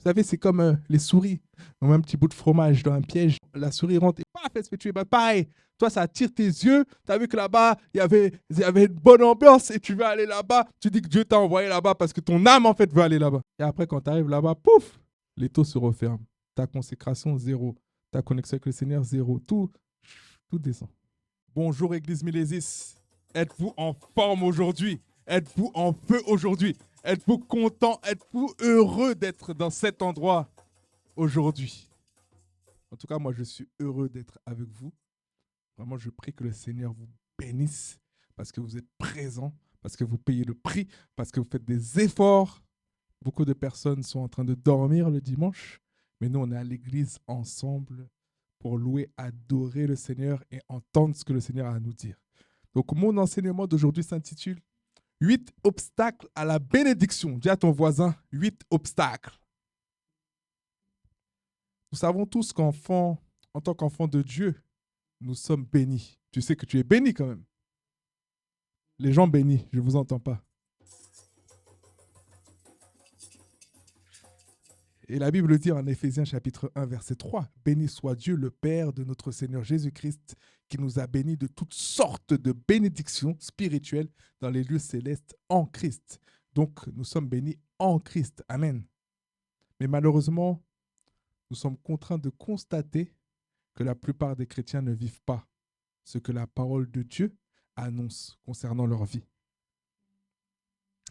Vous savez, c'est comme les souris. On met un petit bout de fromage dans un piège. La souris rentre et paf, elle se fait tuer. Bah, pareil, toi, ça attire tes yeux. Tu as vu que là-bas, il y avait une bonne ambiance et tu veux aller là-bas. Tu dis que Dieu t'a envoyé là-bas parce que ton âme, en fait, veut aller là-bas. Et après, quand tu arrives là-bas, pouf, les taux se referment. Ta consécration, zéro. Ta connexion avec le Seigneur, zéro. Tout descend. Bonjour, Église Milésis. Êtes-vous en forme aujourd'hui? Êtes-vous en feu aujourd'hui? Êtes-vous content? Êtes-vous heureux d'être dans cet endroit aujourd'hui? En tout cas, moi, je suis heureux d'être avec vous. Vraiment, je prie que le Seigneur vous bénisse parce que vous êtes présents, parce que vous payez le prix, parce que vous faites des efforts. Beaucoup de personnes sont en train de dormir le dimanche, mais nous, on est à l'église ensemble pour louer, adorer le Seigneur et entendre ce que le Seigneur a à nous dire. Donc, mon enseignement d'aujourd'hui s'intitule 8 obstacles à la bénédiction. Dis à ton voisin, 8 obstacles. Nous savons tous en tant qu'enfants de Dieu, nous sommes bénis. Tu sais que tu es béni quand même. Les gens bénis, je ne vous entends pas. Et la Bible dit en Éphésiens chapitre 1, verset 3, « Béni soit Dieu, le Père de notre Seigneur Jésus-Christ, qui nous a bénis de toutes sortes de bénédictions spirituelles dans les lieux célestes en Christ. » Donc, nous sommes bénis en Christ. Amen. Mais malheureusement, nous sommes contraints de constater que la plupart des chrétiens ne vivent pas ce que la parole de Dieu annonce concernant leur vie.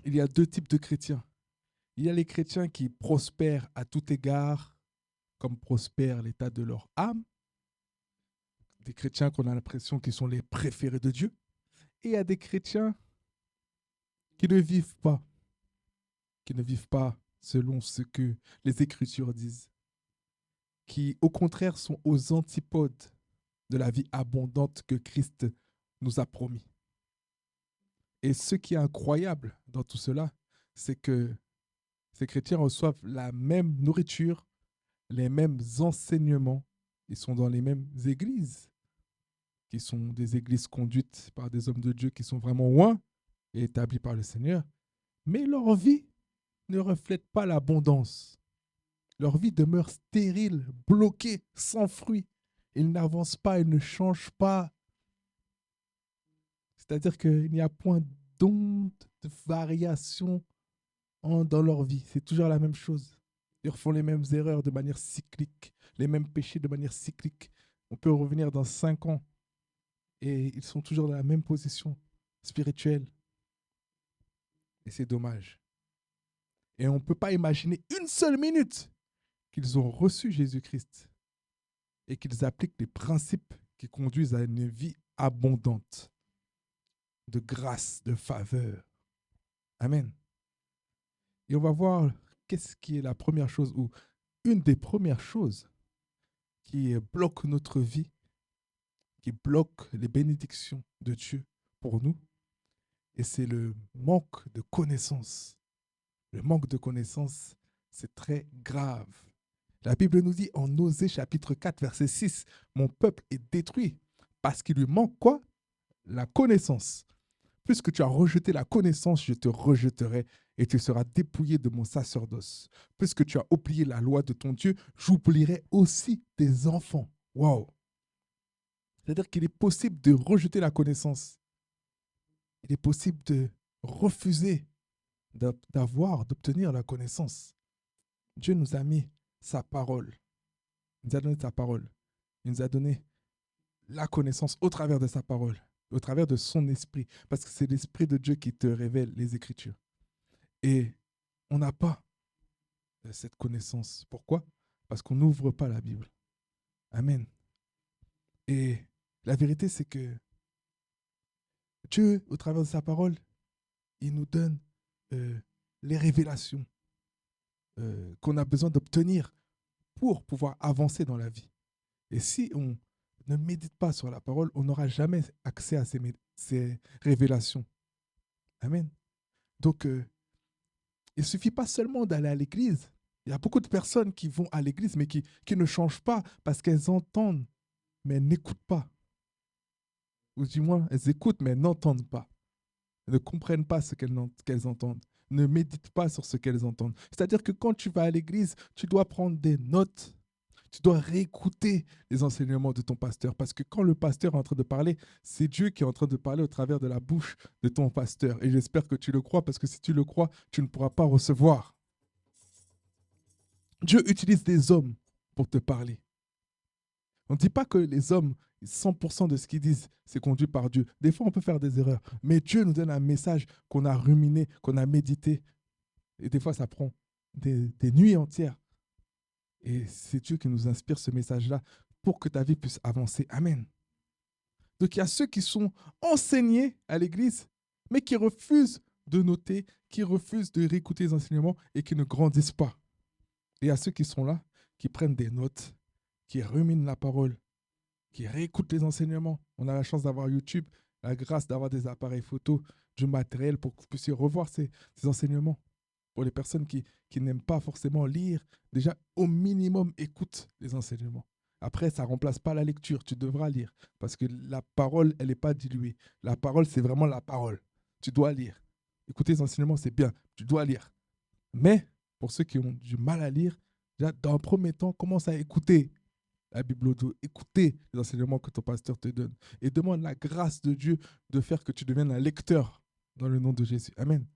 Il y a deux types de chrétiens. Il y a les chrétiens qui prospèrent à tout égard, comme prospère l'état de leur âme. Des chrétiens qu'on a l'impression qu'ils sont les préférés de Dieu. Et il y a des chrétiens qui ne vivent pas selon ce que les Écritures disent, qui au contraire sont aux antipodes de la vie abondante que Christ nous a promis. Et ce qui est incroyable dans tout cela, c'est que ces chrétiens reçoivent la même nourriture, les mêmes enseignements, ils sont dans les mêmes églises, qui sont des églises conduites par des hommes de Dieu qui sont vraiment loin et établis par le Seigneur, mais leur vie ne reflète pas l'abondance. Leur vie demeure stérile, bloquée, sans fruit. Ils n'avancent pas, ils ne changent pas. C'est-à-dire qu'il n'y a point d'onde, de variation dans leur vie. C'est toujours la même chose. Ils refont les mêmes erreurs de manière cyclique, les mêmes péchés de manière cyclique. On peut revenir dans 5 ans et ils sont toujours dans la même position spirituelle. Et c'est dommage. Et on ne peut pas imaginer une seule minute qu'ils ont reçu Jésus-Christ et qu'ils appliquent les principes qui conduisent à une vie abondante de grâce, de faveur. Amen. Et on va voir qu'est-ce qui est la première chose ou une des premières choses qui bloque notre vie, qui bloque les bénédictions de Dieu pour nous. Et c'est le manque de connaissance. Le manque de connaissance, c'est très grave. La Bible nous dit en Osée chapitre 4, verset 6, « Mon peuple est détruit parce qu'il lui manque quoi? La connaissance. Puisque tu as rejeté la connaissance, je te rejeterai et tu seras dépouillé de mon sacerdoce. Puisque tu as oublié la loi de ton Dieu, j'oublierai aussi tes enfants. » Waouh! C'est-à-dire qu'il est possible de rejeter la connaissance. Il est possible de refuser d'obtenir la connaissance. Dieu nous a mis sa parole. Il nous a donné sa parole. Il nous a donné la connaissance au travers de sa parole, au travers de son esprit, parce que c'est l'esprit de Dieu qui te révèle les Écritures. Et on n'a pas cette connaissance. Pourquoi? Parce qu'on n'ouvre pas la Bible. Amen. Et la vérité, c'est que Dieu, au travers de sa parole, il nous donne les révélations qu'on a besoin d'obtenir pour pouvoir avancer dans la vie. Et si on ne médite pas sur la parole, on n'aura jamais accès à ces révélations. Amen. Donc, il ne suffit pas seulement d'aller à l'église. Il y a beaucoup de personnes qui vont à l'église, mais qui ne changent pas parce qu'elles entendent, mais elles n'écoutent pas. Ou du moins, elles écoutent, mais elles n'entendent pas. Elles ne comprennent pas ce qu'elles entendent. ne méditent pas sur ce qu'elles entendent. C'est-à-dire que quand tu vas à l'église, tu dois prendre des notes. Tu dois réécouter les enseignements de ton pasteur. Parce que quand le pasteur est en train de parler, c'est Dieu qui est en train de parler au travers de la bouche de ton pasteur. Et j'espère que tu le crois, parce que si tu le crois, tu ne pourras pas recevoir. Dieu utilise des hommes pour te parler. On ne dit pas que les hommes, 100% de ce qu'ils disent, c'est conduit par Dieu. Des fois, on peut faire des erreurs. Mais Dieu nous donne un message qu'on a ruminé, qu'on a médité. Et des fois, ça prend des nuits entières. Et c'est Dieu qui nous inspire ce message-là pour que ta vie puisse avancer. Amen. Donc, il y a ceux qui sont enseignés à l'église, mais qui refusent de noter, qui refusent de réécouter les enseignements et qui ne grandissent pas. Et il y a ceux qui sont là, qui prennent des notes, qui ruminent la parole, qui réécoutent les enseignements. On a la chance d'avoir YouTube, la grâce d'avoir des appareils photo, du matériel pour que vous puissiez revoir ces enseignements. Pour les personnes qui n'aiment pas forcément lire, déjà au minimum écoute les enseignements. Après, ça ne remplace pas la lecture, tu devras lire. Parce que la parole, elle n'est pas diluée. La parole, c'est vraiment la parole. Tu dois lire. Écouter les enseignements, c'est bien, tu dois lire. Mais pour ceux qui ont du mal à lire, déjà, dans un premier temps, commence à écouter la Bible audio, écouter les enseignements que ton pasteur te donne. Et demande la grâce de Dieu de faire que tu deviennes un lecteur dans le nom de Jésus. Amen.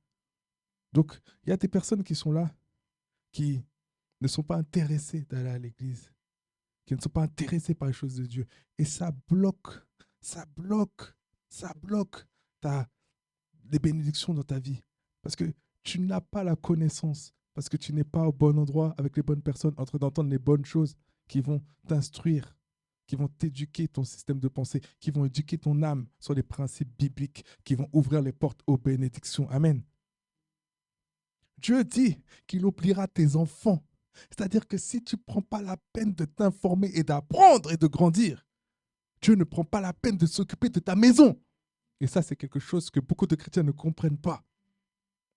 Donc, il y a des personnes qui sont là, qui ne sont pas intéressées d'aller à l'église, qui ne sont pas intéressées par les choses de Dieu. Et ça bloque les bénédictions dans ta vie. Parce que tu n'as pas la connaissance, parce que tu n'es pas au bon endroit avec les bonnes personnes, en train d'entendre les bonnes choses qui vont t'instruire, qui vont t'éduquer ton système de pensée, qui vont éduquer ton âme sur les principes bibliques, qui vont ouvrir les portes aux bénédictions. Amen. Dieu dit qu'il oubliera tes enfants. C'est-à-dire que si tu ne prends pas la peine de t'informer et d'apprendre et de grandir, Dieu ne prend pas la peine de s'occuper de ta maison. Et ça, c'est quelque chose que beaucoup de chrétiens ne comprennent pas.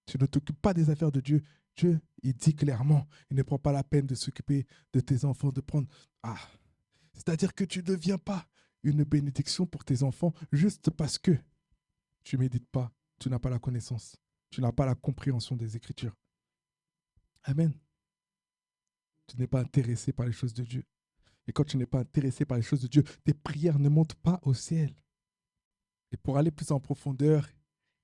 Tu ne t'occupes pas des affaires de Dieu. Dieu, il dit clairement, il ne prend pas la peine de s'occuper de tes enfants, de prendre... C'est-à-dire que tu ne deviens pas une bénédiction pour tes enfants juste parce que tu ne médites pas, tu n'as pas la connaissance. Tu n'as pas la compréhension des Écritures. Amen. Tu n'es pas intéressé par les choses de Dieu. Et quand tu n'es pas intéressé par les choses de Dieu, tes prières ne montent pas au ciel. Et pour aller plus en profondeur,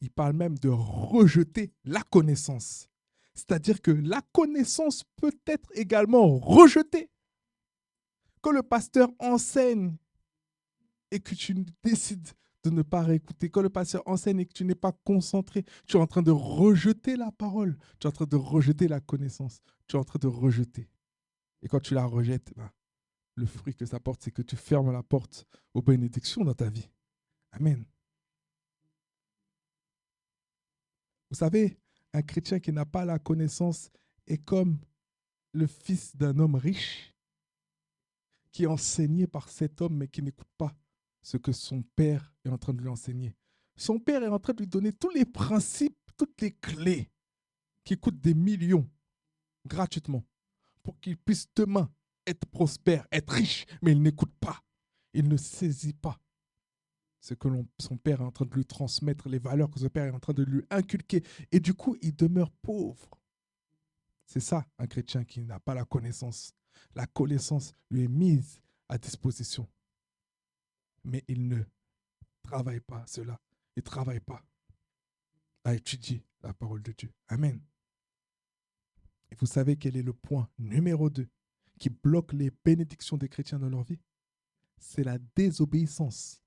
il parle même de rejeter la connaissance. C'est-à-dire que la connaissance peut être également rejetée. Quand le pasteur enseigne et que tu décides de ne pas réécouter. Quand le pasteur enseigne et que tu n'es pas concentré, tu es en train de rejeter la parole. Tu es en train de rejeter la connaissance. Tu es en train de rejeter. Et quand tu la rejettes, le fruit que ça porte, c'est que tu fermes la porte aux bénédictions dans ta vie. Amen. Vous savez, un chrétien qui n'a pas la connaissance est comme le fils d'un homme riche qui est enseigné par cet homme mais qui n'écoute pas ce que son père est en train de lui enseigner. Son père est en train de lui donner tous les principes, toutes les clés qui coûtent des millions gratuitement pour qu'il puisse demain être prospère, être riche, mais il n'écoute pas. Il ne saisit pas ce que son père est en train de lui transmettre, les valeurs que son père est en train de lui inculquer. Et du coup, il demeure pauvre. C'est ça, un chrétien qui n'a pas la connaissance. La connaissance lui est mise à disposition. Mais il ne travaille pas cela. Il ne travaille pas à étudier la parole de Dieu. Amen. Et vous savez quel est le point numéro 2 qui bloque les bénédictions des chrétiens dans leur vie? C'est la désobéissance.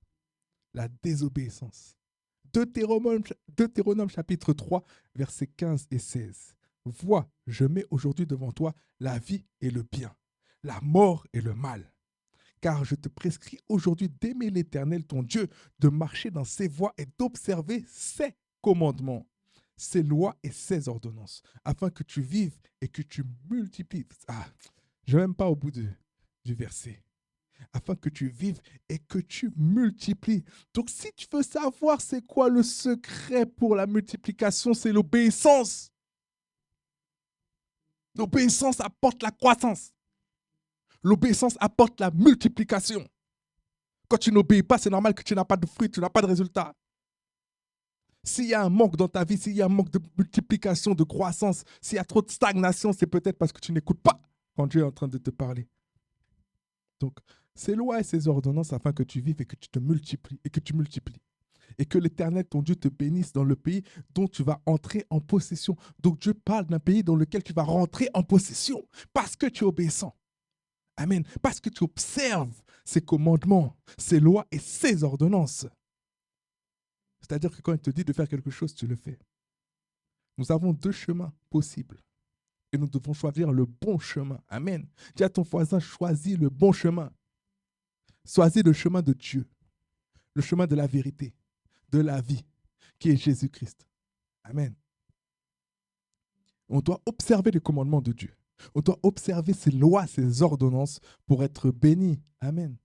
La désobéissance. Deutéronome chapitre 3, versets 15 et 16. Vois, je mets aujourd'hui devant toi la vie et le bien, la mort et le mal. Car je te prescris aujourd'hui d'aimer l'Éternel, ton Dieu, de marcher dans ses voies et d'observer ses commandements, ses lois et ses ordonnances, afin que tu vives et que tu multiplies. Je ne vais même pas au bout du verset. Afin que tu vives et que tu multiplies. Donc, si tu veux savoir c'est quoi le secret pour la multiplication, c'est l'obéissance. L'obéissance apporte la croissance. L'obéissance apporte la multiplication. Quand tu n'obéis pas, c'est normal que tu n'as pas de fruits, tu n'as pas de résultats. S'il y a un manque dans ta vie, s'il y a un manque de multiplication, de croissance, s'il y a trop de stagnation, c'est peut-être parce que tu n'écoutes pas quand Dieu est en train de te parler. Donc, ces lois et ces ordonnances afin que tu vives et que tu te multiplies et que tu multiplies. Et que l'Éternel, ton Dieu, te bénisse dans le pays dont tu vas entrer en possession. Donc Dieu parle d'un pays dans lequel tu vas rentrer en possession parce que tu es obéissant. Amen. Parce que tu observes ses commandements, ses lois et ses ordonnances. C'est-à-dire que quand il te dit de faire quelque chose, tu le fais. Nous avons deux chemins possibles. Et nous devons choisir le bon chemin. Amen. Dis à ton voisin, choisis le bon chemin. Choisis le chemin de Dieu. Le chemin de la vérité, de la vie, qui est Jésus-Christ. Amen. On doit observer les commandements de Dieu. On doit observer ses lois, ses ordonnances pour être béni. Amen.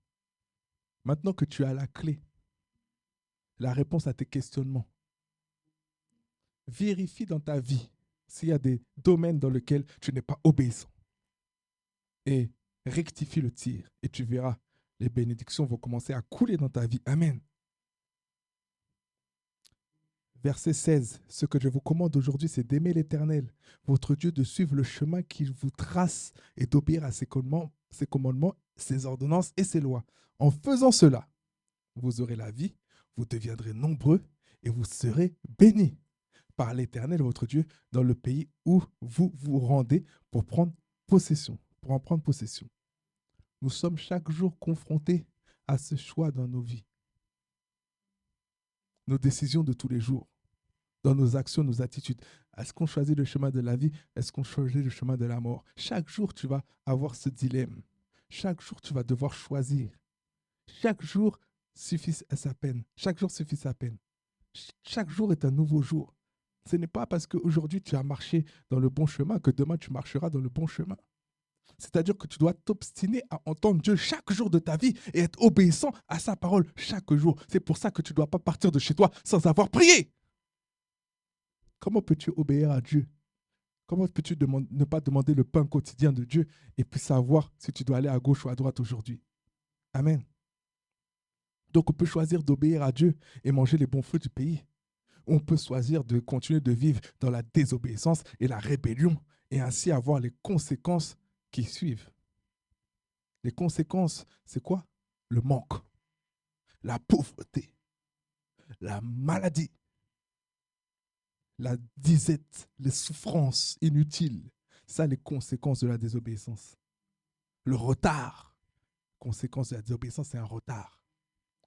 Maintenant que tu as la clé, la réponse à tes questionnements, vérifie dans ta vie s'il y a des domaines dans lesquels tu n'es pas obéissant. Et rectifie le tir. Et tu verras, les bénédictions vont commencer à couler dans ta vie. Amen. Verset 16. Ce que je vous commande aujourd'hui, c'est d'aimer l'Éternel, votre Dieu, de suivre le chemin qu'il vous trace et d'obéir à ses commandements, ses ordonnances et ses lois. En faisant cela, vous aurez la vie, vous deviendrez nombreux et vous serez bénis par l'Éternel, votre Dieu, dans le pays où vous vous rendez pour en prendre possession. Nous sommes chaque jour confrontés à ce choix dans nos vies. Nos décisions de tous les jours, dans nos actions, nos attitudes. Est-ce qu'on choisit le chemin de la vie? Est-ce qu'on choisit le chemin de la mort? Chaque jour, tu vas avoir ce dilemme. Chaque jour, tu vas devoir choisir. Chaque jour suffit à sa peine. Chaque jour suffit sa peine. Chaque jour est un nouveau jour. Ce n'est pas parce qu'aujourd'hui tu as marché dans le bon chemin que demain tu marcheras dans le bon chemin. C'est-à-dire que tu dois t'obstiner à entendre Dieu chaque jour de ta vie et être obéissant à sa parole chaque jour. C'est pour ça que tu ne dois pas partir de chez toi sans avoir prié. Comment peux-tu obéir à Dieu? Comment peux-tu ne pas demander le pain quotidien de Dieu et puis savoir si tu dois aller à gauche ou à droite aujourd'hui? Amen. Donc on peut choisir d'obéir à Dieu et manger les bons fruits du pays. On peut choisir de continuer de vivre dans la désobéissance et la rébellion et ainsi avoir les conséquences qui suivent. Les conséquences, c'est quoi? Le manque, la pauvreté, la maladie, la disette, les souffrances inutiles. Ça, les conséquences de la désobéissance. Le retard. Conséquence de la désobéissance, c'est un retard.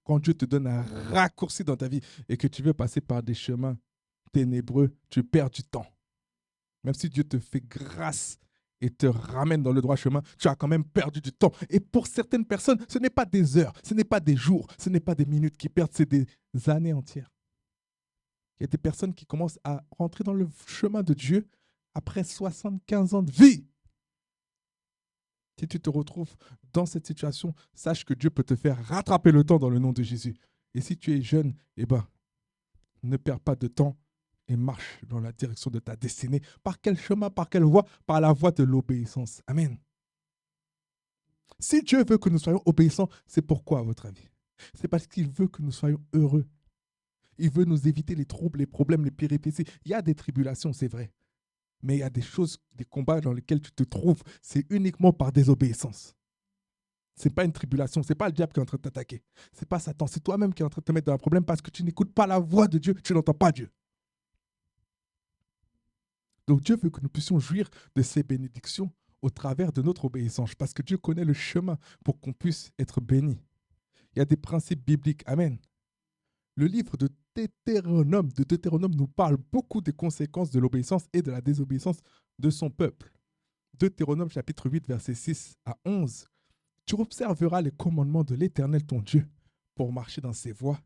Quand Dieu te donne un raccourci dans ta vie et que tu veux passer par des chemins ténébreux, tu perds du temps. Même si Dieu te fait grâce et te ramène dans le droit chemin, tu as quand même perdu du temps. Et pour certaines personnes, ce n'est pas des heures, ce n'est pas des jours, ce n'est pas des minutes qui perdent, c'est des années entières. Il y a des personnes qui commencent à rentrer dans le chemin de Dieu après 75 ans de vie. Si tu te retrouves dans cette situation, sache que Dieu peut te faire rattraper le temps dans le nom de Jésus. Et si tu es jeune, eh ben, ne perds pas de temps et marche dans la direction de ta destinée. Par quel chemin, par quelle voie? Par la voie de l'obéissance. Amen. Si Dieu veut que nous soyons obéissants, c'est pourquoi, à votre avis? C'est parce qu'il veut que nous soyons heureux. Il veut nous éviter les troubles, les problèmes, les péripéties. Il y a des tribulations, c'est vrai. Mais il y a des choses, des combats dans lesquels tu te trouves, c'est uniquement par désobéissance. Ce n'est pas une tribulation, ce n'est pas le diable qui est en train de t'attaquer. Ce n'est pas Satan, c'est toi-même qui est en train de te mettre dans un problème parce que tu n'écoutes pas la voix de Dieu, tu n'entends pas Dieu. Donc Dieu veut que nous puissions jouir de ces bénédictions au travers de notre obéissance, parce que Dieu connaît le chemin pour qu'on puisse être béni. Il y a des principes bibliques. Amen. Le livre de Deutéronome nous parle beaucoup des conséquences de l'obéissance et de la désobéissance de son peuple. Deutéronome chapitre 8, versets 6 à 11. Tu observeras les commandements de l'Éternel ton Dieu pour marcher dans ses voies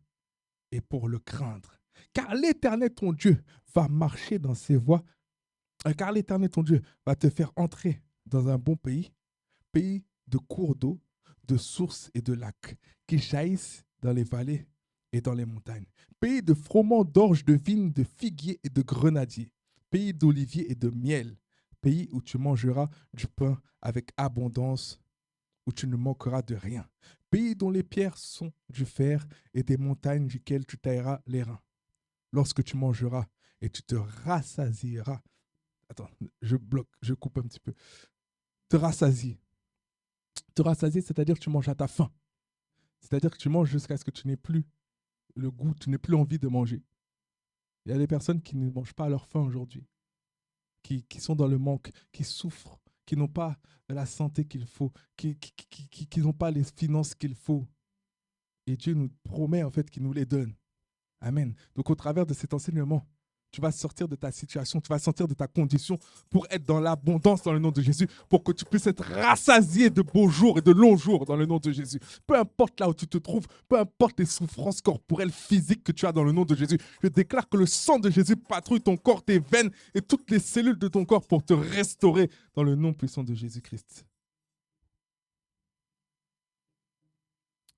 et pour le craindre. Car l'Éternel ton Dieu va marcher dans ses voies, car l'Éternel ton Dieu va te faire entrer dans un bon pays, pays de cours d'eau, de sources et de lacs, qui jaillissent dans les vallées et dans les montagnes. Pays de froment d'orge, de vignes, de figuiers et de grenadiers. Pays d'oliviers et de miel. Pays où tu mangeras du pain avec abondance, où tu ne manqueras de rien. Pays dont les pierres sont du fer et des montagnes duquel tu tailleras les reins. lorsque tu mangeras et tu te rassasieras. Attends, je bloque, je coupe un petit peu. Te rassasier. Te rassasier, c'est-à-dire que tu manges à ta faim. C'est-à-dire que tu manges jusqu'à ce que tu n'aies plus le goût, tu n'aies plus envie de manger. Il y a des personnes qui ne mangent pas à leur faim aujourd'hui, qui sont dans le manque, qui souffrent, qui n'ont pas la santé qu'il faut, qui n'ont pas les finances qu'il faut. Et Dieu nous promet en fait qu'il nous les donne. Amen. Donc au travers de cet enseignement, tu vas sortir de ta situation, tu vas sortir de ta condition pour être dans l'abondance dans le nom de Jésus, pour que tu puisses être rassasié de beaux jours et de longs jours dans le nom de Jésus. Peu importe là où tu te trouves, peu importe les souffrances corporelles, physiques que tu as dans le nom de Jésus, je déclare que le sang de Jésus patrouille ton corps, tes veines et toutes les cellules de ton corps pour te restaurer dans le nom puissant de Jésus-Christ.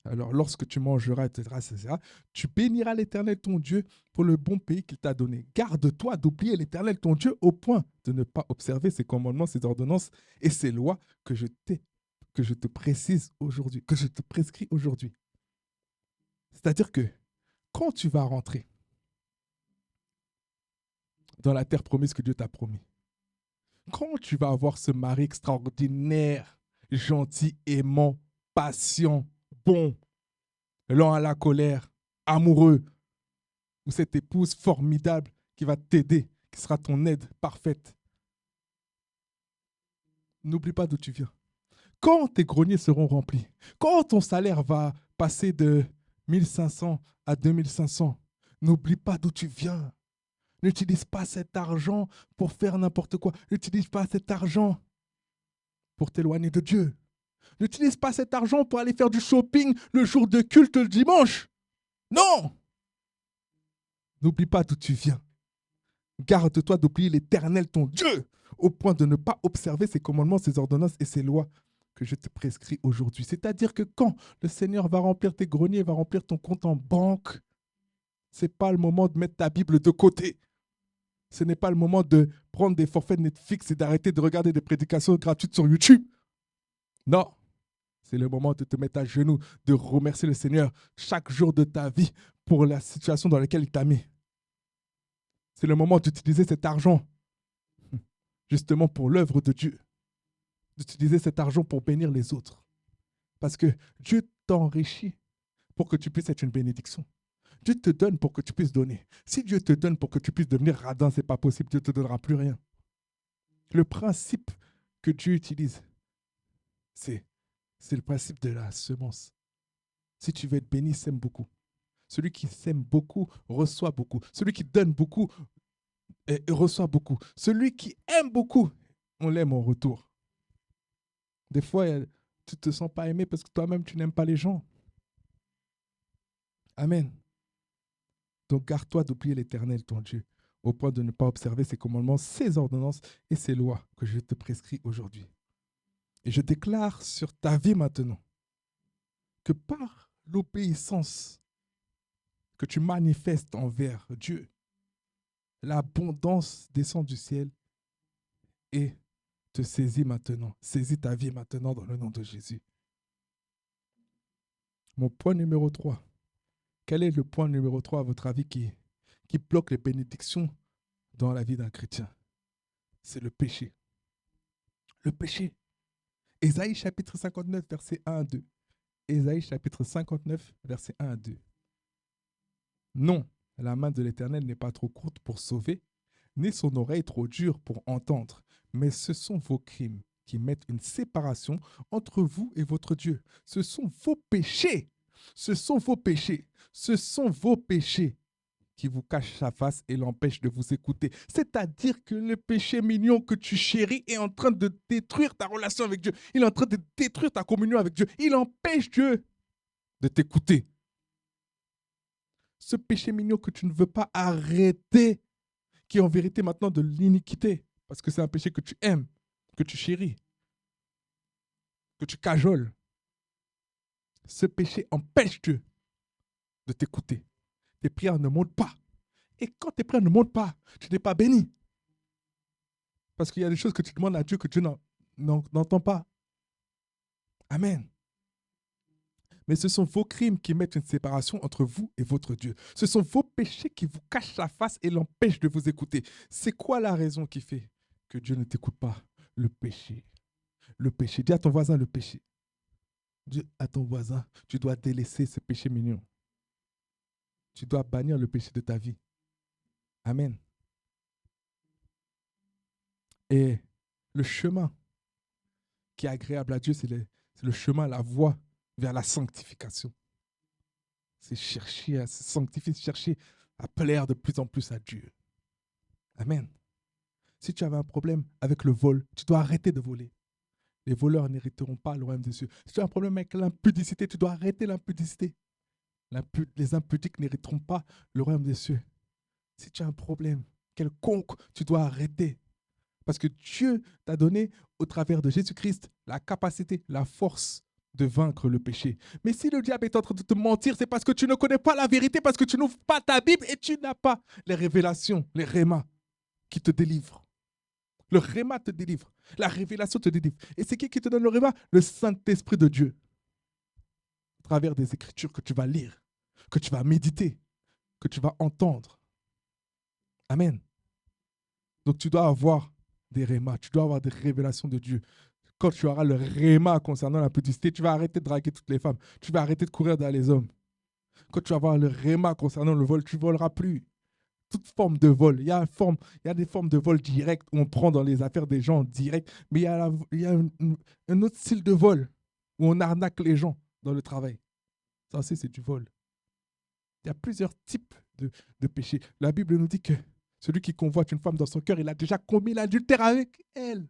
Alors, lorsque tu mangeras, etc., tu béniras l'Éternel ton Dieu pour le bon pays qu'il t'a donné. Garde-toi d'oublier l'Éternel ton Dieu au point de ne pas observer ses commandements, ses ordonnances et ses lois que je te précise aujourd'hui, que je te prescris aujourd'hui. C'est-à-dire que quand tu vas rentrer dans la terre promise que Dieu t'a promis, quand tu vas avoir ce mari extraordinaire, gentil, aimant, patient, bon, lent à la colère, amoureux, ou cette épouse formidable qui va t'aider, qui sera ton aide parfaite. N'oublie pas d'où tu viens. Quand tes greniers seront remplis, quand ton salaire va passer de 1500 à 2500, n'oublie pas d'où tu viens. N'utilise pas cet argent pour faire n'importe quoi. N'utilise pas cet argent pour t'éloigner de Dieu. N'utilise pas cet argent pour aller faire du shopping le jour de culte le dimanche. Non! N'oublie pas d'où tu viens. Garde-toi d'oublier l'Éternel, ton Dieu, au point de ne pas observer ses commandements, ses ordonnances et ses lois que je te prescris aujourd'hui. C'est-à-dire que quand le Seigneur va remplir tes greniers, va remplir ton compte en banque, ce n'est pas le moment de mettre ta Bible de côté. Ce n'est pas le moment de prendre des forfaits de Netflix et d'arrêter de regarder des prédications gratuites sur YouTube. Non, c'est le moment de te mettre à genoux, de remercier le Seigneur chaque jour de ta vie pour la situation dans laquelle il t'a mis. C'est le moment d'utiliser cet argent justement pour l'œuvre de Dieu. D'utiliser cet argent pour bénir les autres. Parce que Dieu t'enrichit pour que tu puisses être une bénédiction. Dieu te donne pour que tu puisses donner. Si Dieu te donne pour que tu puisses devenir radin, ce n'est pas possible. Dieu ne te donnera plus rien. Le principe que Dieu utilise, c'est le principe de la semence. Si tu veux être béni, sème beaucoup. Celui qui sème beaucoup reçoit beaucoup. Celui qui donne beaucoup reçoit beaucoup. Celui qui aime beaucoup, on l'aime en retour. Des fois, tu ne te sens pas aimé parce que toi-même, tu n'aimes pas les gens. Amen. Donc, garde-toi d'oublier l'Éternel, ton Dieu, au point de ne pas observer ses commandements, ses ordonnances et ses lois que je te prescris aujourd'hui. Et je déclare sur ta vie maintenant que par l'obéissance que tu manifestes envers Dieu, l'abondance descend du ciel et te saisit maintenant. Saisis ta vie maintenant dans le nom de Jésus. Mon point numéro 3. Quel est le point numéro 3 à votre avis qui bloque les bénédictions dans la vie d'un chrétien? C'est le péché. Le péché. Ésaïe chapitre 59, verset 1 à 2. Ésaïe chapitre 59, verset 1 à 2. Non, la main de l'Éternel n'est pas trop courte pour sauver, ni son oreille trop dure pour entendre, mais ce sont vos crimes qui mettent une séparation entre vous et votre Dieu. Ce sont vos péchés. Ce sont vos péchés. Ce sont vos péchés qui vous cachent sa face et l'empêchent de vous écouter. C'est-à-dire que le péché mignon que tu chéris est en train de détruire ta relation avec Dieu. Il est en train de détruire ta communion avec Dieu. Il empêche Dieu de t'écouter. Ce péché mignon que tu ne veux pas arrêter, qui est en vérité maintenant de l'iniquité, parce que c'est un péché que tu aimes, que tu chéris, que tu cajoles. Ce péché empêche Dieu de t'écouter. Tes prières ne montent pas. Et quand tes prières ne montent pas, tu n'es pas béni. Parce qu'il y a des choses que tu demandes à Dieu que Dieu n'entend pas. Amen. Mais ce sont vos crimes qui mettent une séparation entre vous et votre Dieu. Ce sont vos péchés qui vous cachent la face et l'empêchent de vous écouter. C'est quoi la raison qui fait que Dieu ne t'écoute pas? Le péché. Le péché. Dis à ton voisin le péché. Dis à ton voisin, tu dois délaisser ce péché mignon. Tu dois bannir le péché de ta vie. Amen. Et le chemin qui est agréable à Dieu, c'est le chemin, la voie vers la sanctification. C'est chercher à se sanctifier, chercher à plaire de plus en plus à Dieu. Amen. Si tu avais un problème avec le vol, tu dois arrêter de voler. Les voleurs n'hériteront pas le royaume des cieux. Si tu as un problème avec l'impudicité, tu dois arrêter l'impudicité. Les impudiques n'hériteront pas le royaume des cieux. Si tu as un problème quelconque, tu dois arrêter. Parce que Dieu t'a donné, au travers de Jésus-Christ, la capacité, la force de vaincre le péché. Mais si le diable est en train de te mentir, c'est parce que tu ne connais pas la vérité, parce que tu n'ouvres pas ta Bible et tu n'as pas les révélations, les rémas qui te délivrent. Le réma te délivre. La révélation te délivre. Et c'est qui te donne le réma? Le Saint-Esprit de Dieu. À travers des écritures que tu vas lire, que tu vas méditer, que tu vas entendre. Amen. Donc tu dois avoir des rémas, tu dois avoir des révélations de Dieu. Quand tu auras le réma concernant la pudicité, tu vas arrêter de draguer toutes les femmes. Tu vas arrêter de courir derrière les hommes. Quand tu vas avoir le réma concernant le vol, tu ne voleras plus. Toute forme de vol. Il y a des formes de vol direct où on prend dans les affaires des gens direct, mais il y a un autre style de vol où on arnaque les gens dans le travail. Ça aussi, c'est du vol. Il y a plusieurs types de péchés. La Bible nous dit que celui qui convoite une femme dans son cœur, il a déjà commis l'adultère avec elle.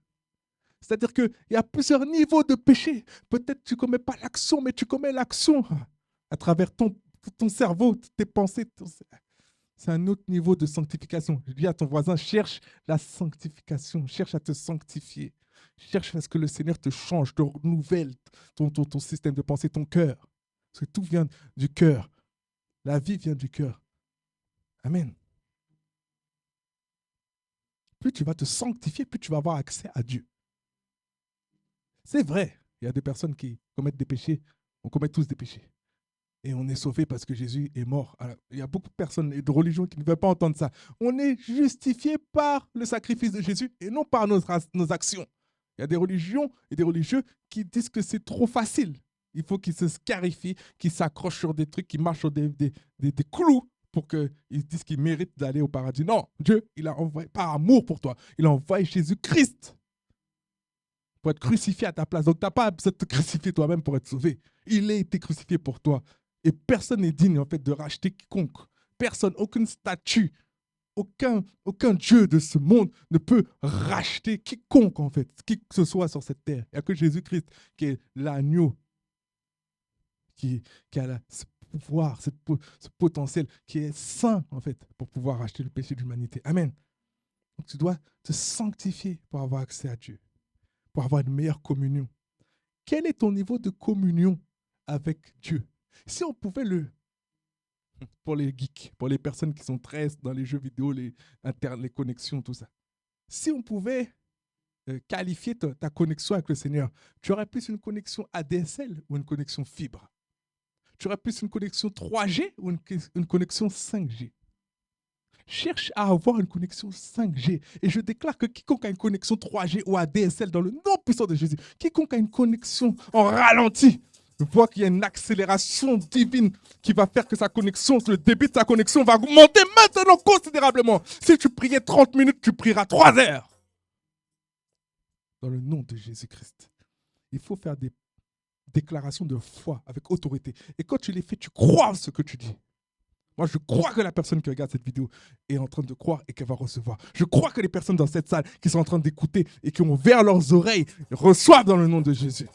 C'est-à-dire qu'il y a plusieurs niveaux de péché. Peut-être tu ne commets pas l'action, mais tu commets l'action à travers ton cerveau, tes pensées. C'est un autre niveau de sanctification. Je dis à ton voisin, cherche la sanctification, cherche à te sanctifier. Cherche à ce que le Seigneur te change, te renouvelle ton système de pensée, ton cœur. Parce que tout vient du cœur. La vie vient du cœur. Amen. Plus tu vas te sanctifier, plus tu vas avoir accès à Dieu. C'est vrai, il y a des personnes qui commettent des péchés. On commet tous des péchés. Et on est sauvé parce que Jésus est mort. Alors, il y a beaucoup de personnes et de religions qui ne veulent pas entendre ça. On est justifié par le sacrifice de Jésus et non par nos actions. Il y a des religions et des religieux qui disent que c'est trop facile. Il faut qu'ils se scarifient, qu'ils s'accrochent sur des trucs, qu'ils marchent sur des clous pour qu'ils disent qu'ils méritent d'aller au paradis. Non, Dieu, il a envoyé par amour pour toi. Il a envoyé Jésus-Christ pour être crucifié à ta place. Donc, tu n'as pas besoin de te crucifier toi-même pour être sauvé. Il a été crucifié pour toi. Et personne n'est digne, en fait, de racheter quiconque. Personne, aucune statue, aucun Dieu de ce monde ne peut racheter quiconque, en fait, qui que ce soit sur cette terre. Il n'y a que Jésus-Christ qui est l'agneau, qui a ce pouvoir, ce potentiel, qui est saint, en fait, pour pouvoir racheter le péché de l'humanité. Amen. Donc, tu dois te sanctifier pour avoir accès à Dieu, pour avoir une meilleure communion. Quel est ton niveau de communion avec Dieu? Si on pouvait pour les geeks, pour les personnes qui sont très dans les jeux vidéo, les connexions, tout ça. Si on pouvait qualifier ta connexion avec le Seigneur, tu aurais plus une connexion ADSL ou une connexion fibre? Tu aurais plus une connexion 3G ou une connexion 5G? Cherche à avoir une connexion 5G. Et je déclare que quiconque a une connexion 3G ou ADSL dans le nom puissant de Jésus, quiconque a une connexion en ralenti, voit qu'il y a une accélération divine qui va faire que le débit de sa connexion va augmenter maintenant considérablement. Si tu priais 30 minutes, tu prieras 3 heures. Dans le nom de Jésus-Christ. Il faut faire des déclarations de foi avec autorité. Et quand tu les fais, tu crois ce que tu dis. Moi, je crois que la personne qui regarde cette vidéo est en train de croire et qu'elle va recevoir. Je crois que les personnes dans cette salle qui sont en train d'écouter et qui ont ouvert leurs oreilles reçoivent dans le nom de Jésus.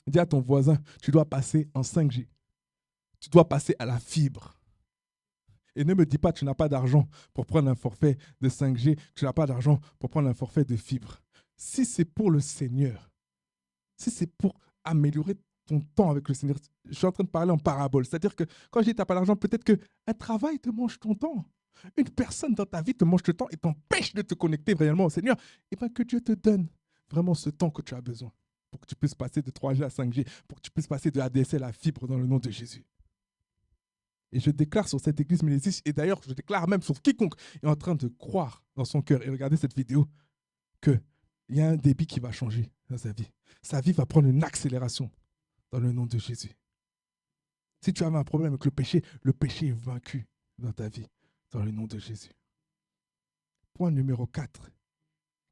Dis à ton voisin, tu dois passer en 5G. Tu dois passer à la fibre. Et ne me dis pas que tu n'as pas d'argent pour prendre un forfait de 5G, tu n'as pas d'argent pour prendre un forfait de fibre. Si c'est pour le Seigneur, si c'est pour améliorer ton temps avec le Seigneur, je suis en train de parler en parabole. C'est-à-dire que quand je dis que tu n'as pas d'argent, peut-être qu'un travail te mange ton temps. Une personne dans ta vie te mange ton temps et t'empêche de te connecter réellement au Seigneur. Et bien que Dieu te donne vraiment ce temps que tu as besoin. pour que tu puisses passer de 3G à 5G, pour que tu puisses passer de ADSL à fibre dans le nom de Jésus. Et je déclare sur cette église Ménésis, et d'ailleurs, je déclare même sur quiconque est en train de croire dans son cœur et regarder cette vidéo, qu'il y a un débit qui va changer dans sa vie. Sa vie va prendre une accélération dans le nom de Jésus. Si tu avais un problème avec le péché est vaincu dans ta vie, dans le nom de Jésus. Point numéro 4.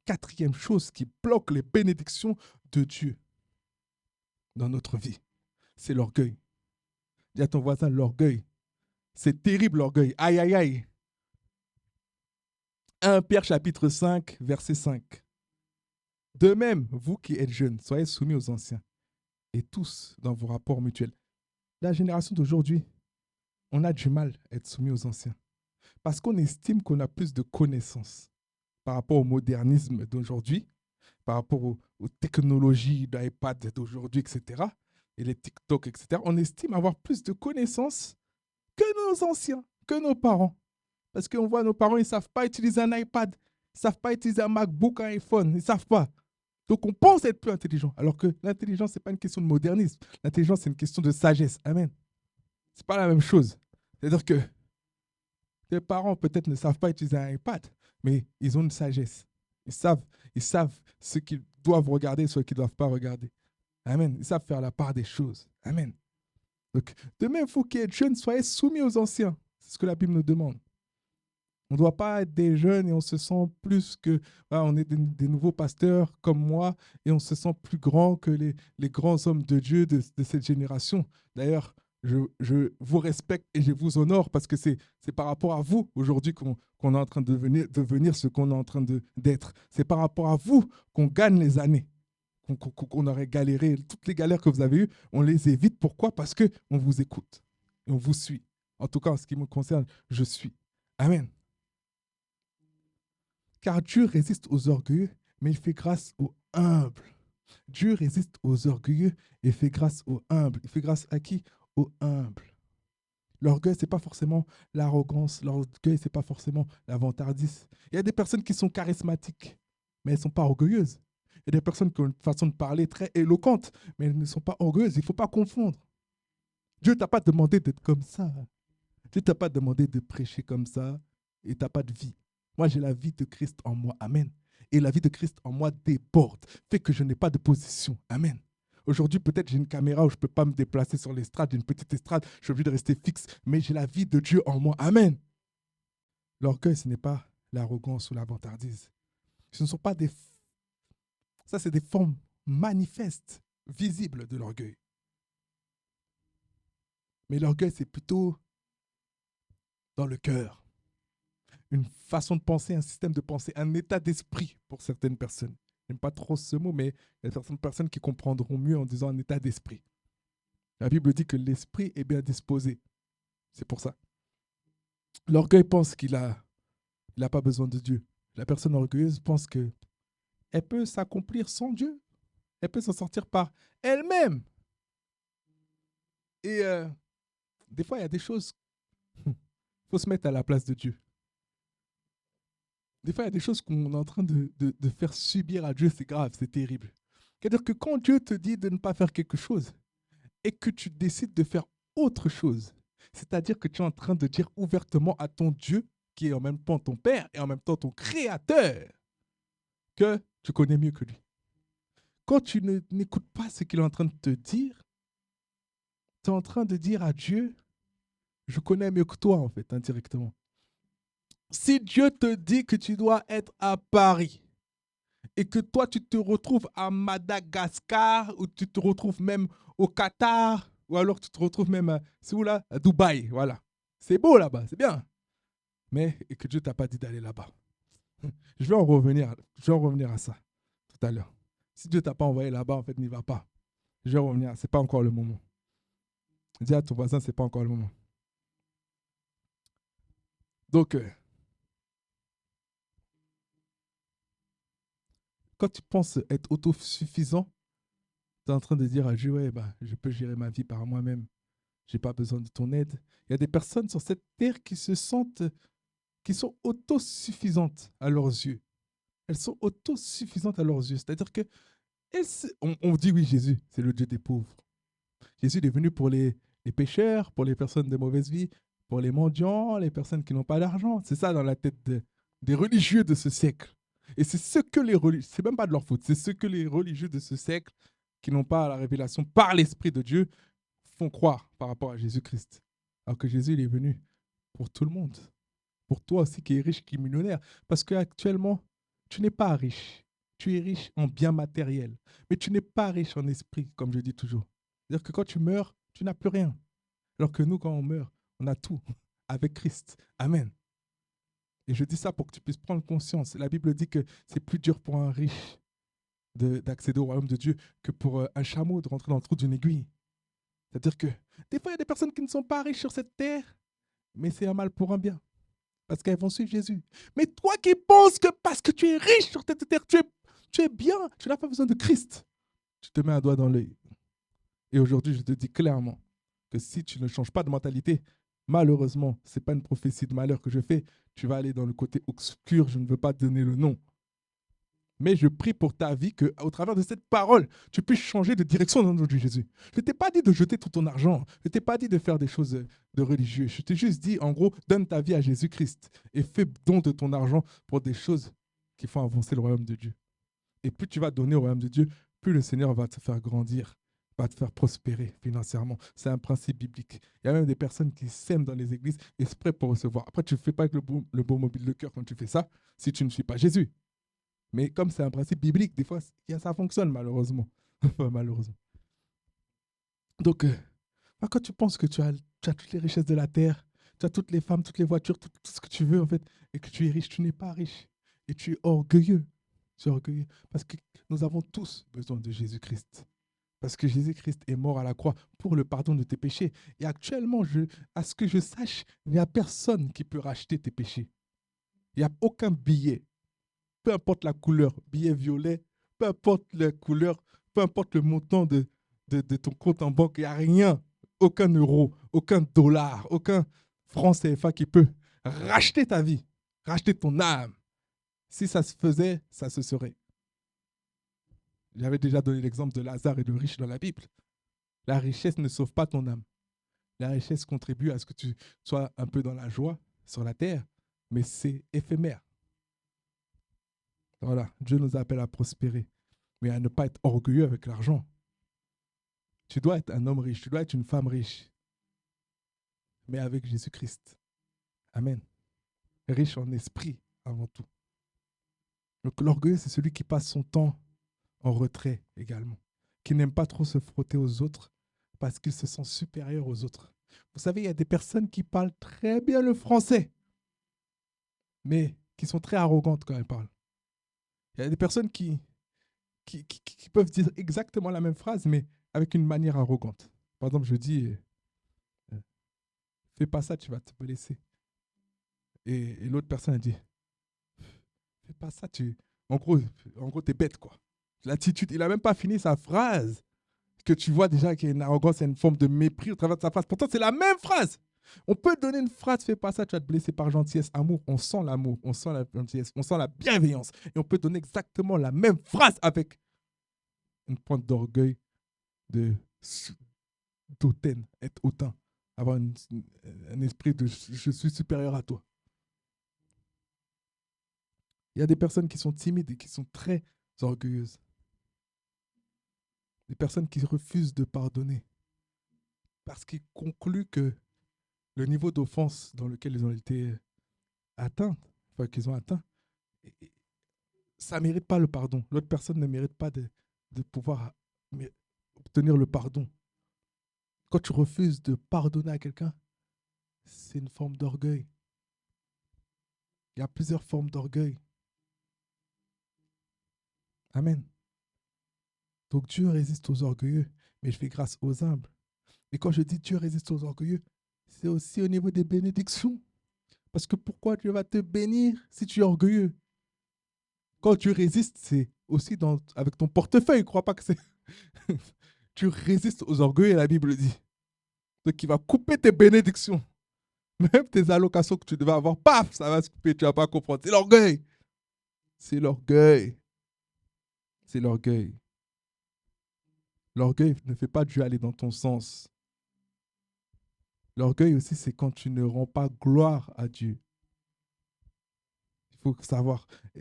Quatrième chose qui bloque les bénédictions de Dieu dans notre vie, c'est l'orgueil. Dis à ton voisin, l'orgueil. C'est terrible l'orgueil. Aïe, aïe, aïe. 1 Pierre chapitre 5, verset 5. De même, vous qui êtes jeunes, soyez soumis aux anciens, et tous dans vos rapports mutuels. La génération d'aujourd'hui, on a du mal à être soumis aux anciens. Parce qu'on estime qu'on a plus de connaissances par rapport au modernisme d'aujourd'hui, par rapport aux technologies d'iPad d'aujourd'hui, etc., et les TikTok, etc., on estime avoir plus de connaissances que nos anciens, que nos parents. Parce qu'on voit nos parents, ils ne savent pas utiliser un iPad, ils ne savent pas utiliser un MacBook, un iPhone, ils ne savent pas. Donc on pense être plus intelligent, alors que l'intelligence, ce n'est pas une question de modernisme. L'intelligence, c'est une question de sagesse. Amen. Ce n'est pas la même chose. C'est-à-dire que tes parents peut-être ne savent pas utiliser un iPad, mais ils ont une sagesse. Ils savent ce qu'ils doivent regarder et ce qu'ils ne doivent pas regarder. Amen. Ils savent faire la part des choses. Amen. Donc, de même, il faut qu'il y ait des jeunes, soyez soumis aux anciens. C'est ce que la Bible nous demande. On ne doit pas être des jeunes et on se sent plus que... Voilà, on est des nouveaux pasteurs comme moi et on se sent plus grand que les grands hommes de Dieu de cette génération. D'ailleurs, je vous respecte et je vous honore parce que c'est par rapport à vous aujourd'hui qu'on est en train de devenir ce qu'on est en train d'être. C'est par rapport à vous qu'on gagne les années, qu'on aurait galéré. Toutes les galères que vous avez eues, on les évite. Pourquoi? Parce qu'on vous écoute et on vous suit. En tout cas, en ce qui me concerne, je suis. Amen. Car Dieu résiste aux orgueilleux, mais il fait grâce aux humbles. Dieu résiste aux orgueilleux et fait grâce aux humbles. Il fait grâce à qui? Aux humbles. L'orgueil, ce n'est pas forcément l'arrogance. L'orgueil, ce n'est pas forcément la vantardise. Il y a des personnes qui sont charismatiques, mais elles ne sont pas orgueilleuses. Il y a des personnes qui ont une façon de parler très éloquente, mais elles ne sont pas orgueilleuses. Il ne faut pas confondre. Dieu ne t'a pas demandé d'être comme ça. Dieu ne t'a pas demandé de prêcher comme ça et tu n'as pas de vie. Moi, j'ai la vie de Christ en moi. Amen. Et la vie de Christ en moi déborde, fait que je n'ai pas de position. Amen. Aujourd'hui, peut-être j'ai une caméra où je ne peux pas me déplacer sur l'estrade, j'ai une petite estrade, je suis obligé de rester fixe, mais j'ai la vie de Dieu en moi. Amen. L'orgueil, ce n'est pas l'arrogance ou la vantardise. Ce ne sont pas des... Ça, c'est des formes manifestes, visibles de l'orgueil. Mais l'orgueil, c'est plutôt dans le cœur. Une façon de penser, un système de pensée, un état d'esprit pour certaines personnes. Je n'aime pas trop ce mot, mais il y a certaines personnes qui comprendront mieux en disant un état d'esprit. La Bible dit que l'esprit est bien disposé. C'est pour ça. L'orgueil pense qu'il n'a pas besoin de Dieu. La personne orgueilleuse pense qu'elle peut s'accomplir sans Dieu. Elle peut s'en sortir par elle-même. Et des fois, il y a des choses, il faut se mettre à la place de Dieu. Des fois, il y a des choses qu'on est en train de faire subir à Dieu, c'est grave, c'est terrible. C'est-à-dire que quand Dieu te dit de ne pas faire quelque chose et que tu décides de faire autre chose, c'est-à-dire que tu es en train de dire ouvertement à ton Dieu, qui est en même temps ton Père et en même temps ton Créateur, que tu connais mieux que lui. Quand tu n'écoutes pas ce qu'il est en train de te dire, tu es en train de dire à Dieu, je connais mieux que toi, en fait, indirectement. Si Dieu te dit que tu dois être à Paris et que toi, tu te retrouves à Madagascar ou tu te retrouves même au Qatar ou alors tu te retrouves même à Dubaï, voilà. C'est beau là-bas, c'est bien. Mais et que Dieu ne t'a pas dit d'aller là-bas. Je vais en revenir à ça tout à l'heure. Si Dieu ne t'a pas envoyé là-bas, en fait, n'y va pas. Je vais revenir, ce n'est pas encore le moment. Dis à ton voisin, ce n'est pas encore le moment. Donc, quand tu penses être autosuffisant, tu es en train de dire à Dieu, ouais, je peux gérer ma vie par moi-même. Je n'ai pas besoin de ton aide. Il y a des personnes sur cette terre qui sont autosuffisantes à leurs yeux. Elles sont autosuffisantes à leurs yeux. C'est-à-dire que Et on dit oui, Jésus, c'est le Dieu des pauvres. Jésus est venu pour les pécheurs, pour les personnes de mauvaise vie, pour les mendiants, les personnes qui n'ont pas d'argent. C'est ça dans la tête des religieux de ce siècle. Et c'est ce que les religieux, c'est même pas de leur faute, c'est ce que les religieux de ce siècle, qui n'ont pas la révélation par l'Esprit de Dieu, font croire par rapport à Jésus-Christ. Alors que Jésus, il est venu pour tout le monde. Pour toi aussi qui es riche, qui est millionnaire. Parce qu'actuellement, tu n'es pas riche. Tu es riche en biens matériels. Mais tu n'es pas riche en esprit, comme je dis toujours. C'est-à-dire que quand tu meurs, tu n'as plus rien. Alors que nous, quand on meurt, on a tout avec Christ. Amen. Et je dis ça pour que tu puisses prendre conscience. La Bible dit que c'est plus dur pour un riche d'accéder au royaume de Dieu que pour un chameau de rentrer dans le trou d'une aiguille. C'est-à-dire que des fois, il y a des personnes qui ne sont pas riches sur cette terre, mais c'est un mal pour un bien. Parce qu'elles vont suivre Jésus. Mais toi qui penses que parce que tu es riche sur cette terre, tu es bien, tu n'as pas besoin de Christ, tu te mets un doigt dans l'œil. Et aujourd'hui, je te dis clairement que si tu ne changes pas de mentalité, malheureusement, ce n'est pas une prophétie de malheur que je fais, tu vas aller dans le côté obscur, je ne veux pas te donner le nom. Mais je prie pour ta vie qu'au travers de cette parole, tu puisses changer de direction dans le nom de Jésus. Je ne t'ai pas dit de jeter tout ton argent. Je ne t'ai pas dit de faire des choses de religieux. Je t'ai juste dit, en gros, donne ta vie à Jésus-Christ et fais don de ton argent pour des choses qui font avancer le royaume de Dieu. Et plus tu vas donner au royaume de Dieu, plus le Seigneur va te faire grandir, va te faire prospérer financièrement. C'est un principe biblique. Il y a même des personnes qui sèment dans les églises exprès pour recevoir. Après, tu ne fais pas avec le bon mobile de cœur quand tu fais ça, si tu ne suis pas Jésus. Mais comme c'est un principe biblique, des fois, ça fonctionne malheureusement. Malheureusement. Donc, quand tu penses que tu as toutes les richesses de la terre, tu as toutes les femmes, toutes les voitures, tout ce que tu veux, en fait, et que tu es riche, tu n'es pas riche. Et tu es orgueilleux. Tu es orgueilleux. Parce que nous avons tous besoin de Jésus-Christ. Parce que Jésus-Christ est mort à la croix pour le pardon de tes péchés. Et actuellement, à ce que je sache, il n'y a personne qui peut racheter tes péchés. Il n'y a aucun billet, peu importe la couleur, billet violet, peu importe la couleur, peu importe le montant de ton compte en banque, il n'y a rien, aucun euro, aucun dollar, aucun franc CFA qui peut racheter ta vie, racheter ton âme. Si ça se faisait, ça se serait. J'avais déjà donné l'exemple de Lazare et de riche dans la Bible. La richesse ne sauve pas ton âme. La richesse contribue à ce que tu sois un peu dans la joie sur la terre, mais c'est éphémère. Voilà, Dieu nous appelle à prospérer, mais à ne pas être orgueilleux avec l'argent. Tu dois être un homme riche, tu dois être une femme riche, mais avec Jésus-Christ. Amen. Riche en esprit avant tout. Donc l'orgueilleux, c'est celui qui passe son temps en retrait également, qui n'aime pas trop se frotter aux autres parce qu'il se sent supérieur aux autres. Vous savez, il y a des personnes qui parlent très bien le français, mais qui sont très arrogantes quand elles parlent. Il y a des personnes qui peuvent dire exactement la même phrase, mais avec une manière arrogante. Par exemple, je dis, fais pas ça, tu vas te blesser. Et l'autre personne a dit, fais pas ça, en gros, t'es bête, quoi. L'attitude, il n'a même pas fini sa phrase, que tu vois déjà qu'il y a une arrogance, il y a une forme de mépris au travers de sa phrase. Pourtant, c'est la même phrase. On peut donner une phrase, fais pas ça, tu vas te blesser par gentillesse, amour. On sent l'amour, on sent la gentillesse, on sent la bienveillance. Et on peut donner exactement la même phrase avec une pointe d'orgueil, d'hautaine, être hautain, avoir un esprit de je suis supérieur à toi. Il y a des personnes qui sont timides et qui sont très orgueilleuses. Des personnes qui refusent de pardonner parce qu'ils concluent que le niveau d'offense dans lequel ils ont été atteints, enfin qu'ils ont atteint, ça ne mérite pas le pardon. L'autre personne ne mérite pas de pouvoir obtenir le pardon. Quand tu refuses de pardonner à quelqu'un, c'est une forme d'orgueil. Il y a plusieurs formes d'orgueil. Amen. Donc Dieu résiste aux orgueilleux, mais je fais grâce aux humbles. Et quand je dis Dieu résiste aux orgueilleux, c'est aussi au niveau des bénédictions. Parce que pourquoi Dieu va te bénir si tu es orgueilleux? Quand tu résistes, c'est aussi avec ton portefeuille. Ne crois pas que c'est... Tu résistes aux orgueilleux, la Bible dit. Donc il va couper tes bénédictions. Même tes allocations que tu devais avoir, paf, ça va se couper, tu ne vas pas comprendre. C'est l'orgueil. C'est l'orgueil. C'est l'orgueil. L'orgueil ne fait pas Dieu aller dans ton sens. L'orgueil aussi, c'est quand tu ne rends pas gloire à Dieu. Il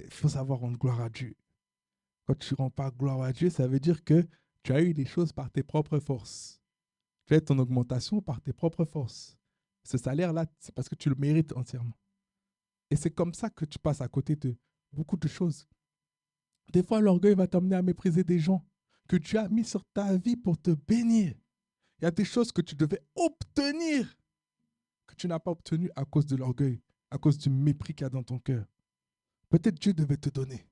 faut savoir rendre gloire à Dieu. Quand tu ne rends pas gloire à Dieu, ça veut dire que tu as eu les choses par tes propres forces. Tu as eu ton augmentation par tes propres forces. Ce salaire-là, c'est parce que tu le mérites entièrement. Et c'est comme ça que tu passes à côté de beaucoup de choses. Des fois, l'orgueil va t'amener à mépriser des gens que tu as mis sur ta vie pour te bénir. Il y a des choses que tu devais obtenir que tu n'as pas obtenues à cause de l'orgueil, à cause du mépris qu'il y a dans ton cœur. Peut-être Dieu devait te donner.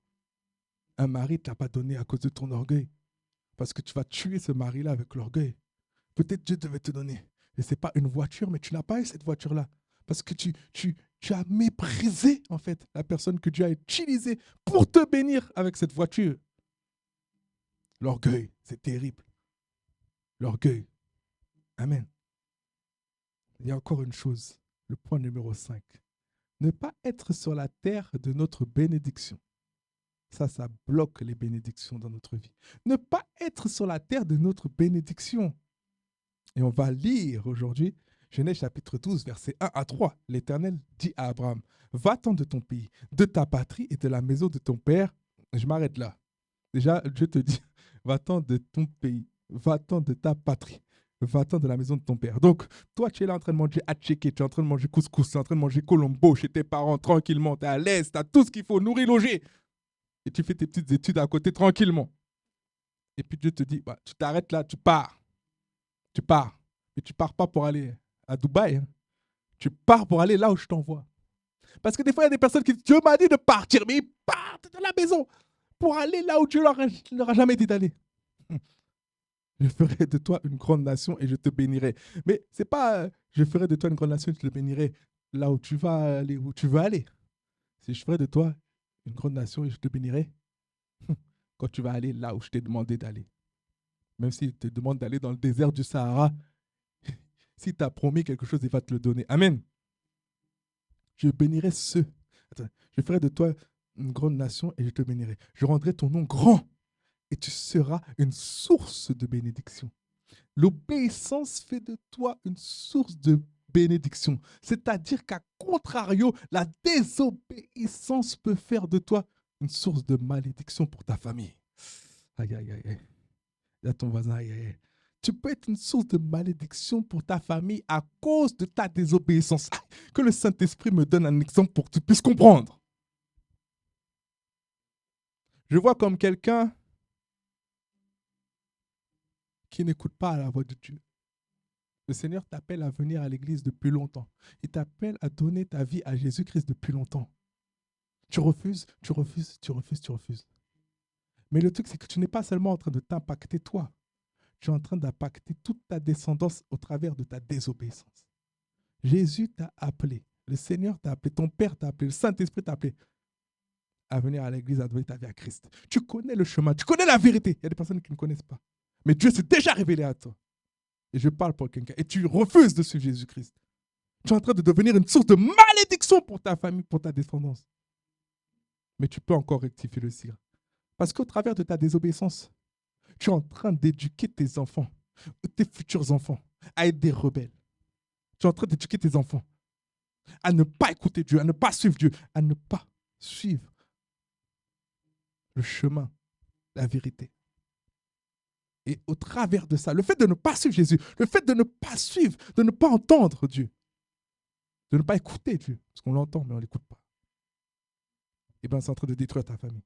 Un mari ne t'a pas donné à cause de ton orgueil, parce que tu vas tuer ce mari-là avec l'orgueil. Peut-être Dieu devait te donner. Et ce n'est pas une voiture, mais tu n'as pas eu cette voiture-là. Parce que tu as méprisé, en fait, la personne que Dieu a utilisée pour te bénir avec cette voiture. L'orgueil, c'est terrible. L'orgueil. Amen. Il y a encore une chose, le point numéro 5. Ne pas être sur la terre de notre bénédiction. Ça bloque les bénédictions dans notre vie. Ne pas être sur la terre de notre bénédiction. Et on va lire aujourd'hui Genèse chapitre 12, versets 1 à 3. L'Éternel dit à Abraham, va-t'en de ton pays, de ta patrie et de la maison de ton père. Je m'arrête là. Déjà, Dieu te dit, va-t'en de ton pays, va-t'en de ta patrie, va-t'en de la maison de ton père. Donc, toi, tu es là en train de manger atchéké, tu es en train de manger couscous, tu es en train de manger colombo chez tes parents tranquillement, tu es à l'aise, tu as tout ce qu'il faut, nourri, logé. Et tu fais tes petites études à côté tranquillement. Et puis Dieu te dit, bah, tu t'arrêtes là, tu pars. Tu pars. Et tu pars pas pour aller à Dubaï. Hein. Tu pars pour aller là où je t'envoie. Parce que des fois, il y a des personnes qui disent, Dieu m'a dit de partir, mais ils partent de la maison pour aller là où Dieu leur a jamais dit d'aller. Je ferai de toi une grande nation et je te bénirai. Mais c'est pas je ferai de toi une grande nation et je te bénirai là où tu vas aller, où tu veux aller. C'est je ferai de toi une grande nation et je te bénirai quand tu vas aller là où je t'ai demandé d'aller. Même s'il te demande d'aller dans le désert du Sahara, si tu as promis quelque chose, il va te le donner. Amen. Je bénirai ceux. Attends, je ferai de toi une grande nation et je te bénirai. Je rendrai ton nom grand et tu seras une source de bénédiction. L'obéissance fait de toi une source de bénédiction. C'est-à-dire qu'à contrario, la désobéissance peut faire de toi une source de malédiction pour ta famille. Aïe, aïe, aïe, aïe. Il y a ton voisin, aïe, aïe. Tu peux être une source de malédiction pour ta famille à cause de ta désobéissance. Que le Saint-Esprit me donne un exemple pour que tu puisses comprendre. Je vois comme quelqu'un qui n'écoute pas à la voix de Dieu. Le Seigneur t'appelle à venir à l'église depuis longtemps. Il t'appelle à donner ta vie à Jésus-Christ depuis longtemps. Tu refuses, tu refuses, tu refuses, tu refuses. Mais le truc, c'est que tu n'es pas seulement en train de t'impacter toi. Tu es en train d'impacter toute ta descendance au travers de ta désobéissance. Jésus t'a appelé. Le Seigneur t'a appelé. Ton Père t'a appelé. Le Saint-Esprit t'a appelé à venir à l'église, à donner ta vie à Christ. Tu connais le chemin. Tu connais la vérité. Il y a des personnes qui ne connaissent pas. Mais Dieu s'est déjà révélé à toi. Et je parle pour quelqu'un. Et tu refuses de suivre Jésus-Christ. Tu es en train de devenir une source de malédiction pour ta famille, pour ta descendance. Mais tu peux encore rectifier le tir. Parce qu'au travers de ta désobéissance, tu es en train d'éduquer tes enfants, tes futurs enfants, à être des rebelles. Tu es en train d'éduquer tes enfants à ne pas écouter Dieu, à ne pas suivre Dieu, à ne pas suivre le chemin, la vérité. Et au travers de ça, le fait de ne pas suivre Jésus, le fait de ne pas suivre, de ne pas entendre Dieu, de ne pas écouter Dieu, parce qu'on l'entend, mais on ne l'écoute pas, eh bien, c'est en train de détruire ta famille.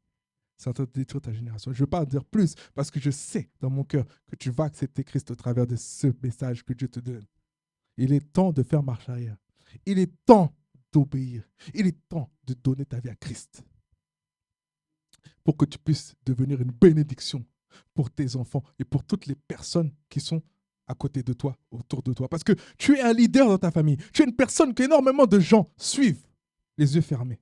C'est en train de détruire ta génération. Je ne veux pas en dire plus, parce que je sais dans mon cœur que tu vas accepter Christ au travers de ce message que Dieu te donne. Il est temps de faire marche arrière. Il est temps d'obéir. Il est temps de donner ta vie à Christ pour que tu puisses devenir une bénédiction pour tes enfants et pour toutes les personnes qui sont à côté de toi, autour de toi. Parce que tu es un leader dans ta famille. Tu es une personne qu'énormément de gens suivent les yeux fermés.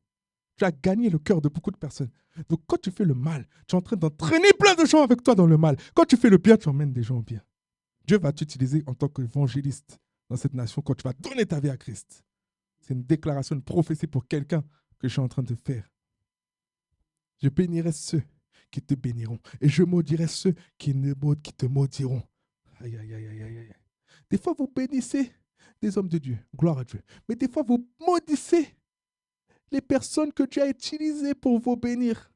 Tu as gagné le cœur de beaucoup de personnes. Donc quand tu fais le mal, tu es en train d'entraîner plein de gens avec toi dans le mal. Quand tu fais le bien, tu emmènes des gens au bien. Dieu va t'utiliser en tant qu'évangéliste dans cette nation quand tu vas donner ta vie à Christ. C'est une déclaration, une prophétie pour quelqu'un que je suis en train de faire. Je bénirai ceux qui te béniront. Et je maudirai ceux qui te maudiront. Aïe, aïe, aïe, aïe, aïe. Des fois, vous bénissez des hommes de Dieu. Gloire à Dieu. Mais des fois, vous maudissez les personnes que Dieu a utilisées pour vous bénir.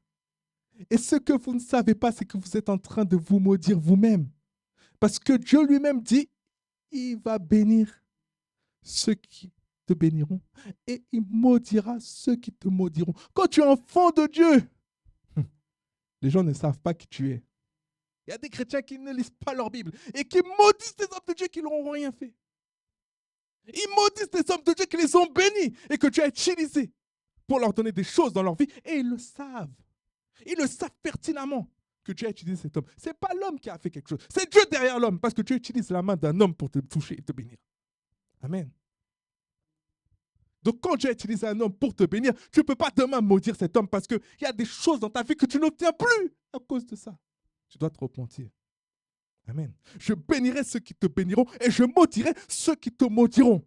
Et ce que vous ne savez pas, c'est que vous êtes en train de vous maudire vous-même. Parce que Dieu lui-même dit, il va bénir ceux qui te béniront et il maudira ceux qui te maudiront. Quand tu es enfant de Dieu, les gens ne savent pas qui tu es. Il y a des chrétiens qui ne lisent pas leur Bible et qui maudissent des hommes de Dieu qui n'auront rien fait. Ils maudissent des hommes de Dieu qui les ont bénis et que Dieu a utilisés pour leur donner des choses dans leur vie. Et ils le savent. Ils le savent pertinemment que Dieu a utilisé cet homme. Ce n'est pas l'homme qui a fait quelque chose. C'est Dieu derrière l'homme parce que Dieu utilise la main d'un homme pour te toucher et te bénir. Amen. Donc quand Dieu a utilisé un homme pour te bénir, tu ne peux pas demain maudire cet homme parce qu'il y a des choses dans ta vie que tu n'obtiens plus à cause de ça. Tu dois te repentir. Amen. Je bénirai ceux qui te béniront et je maudirai ceux qui te maudiront.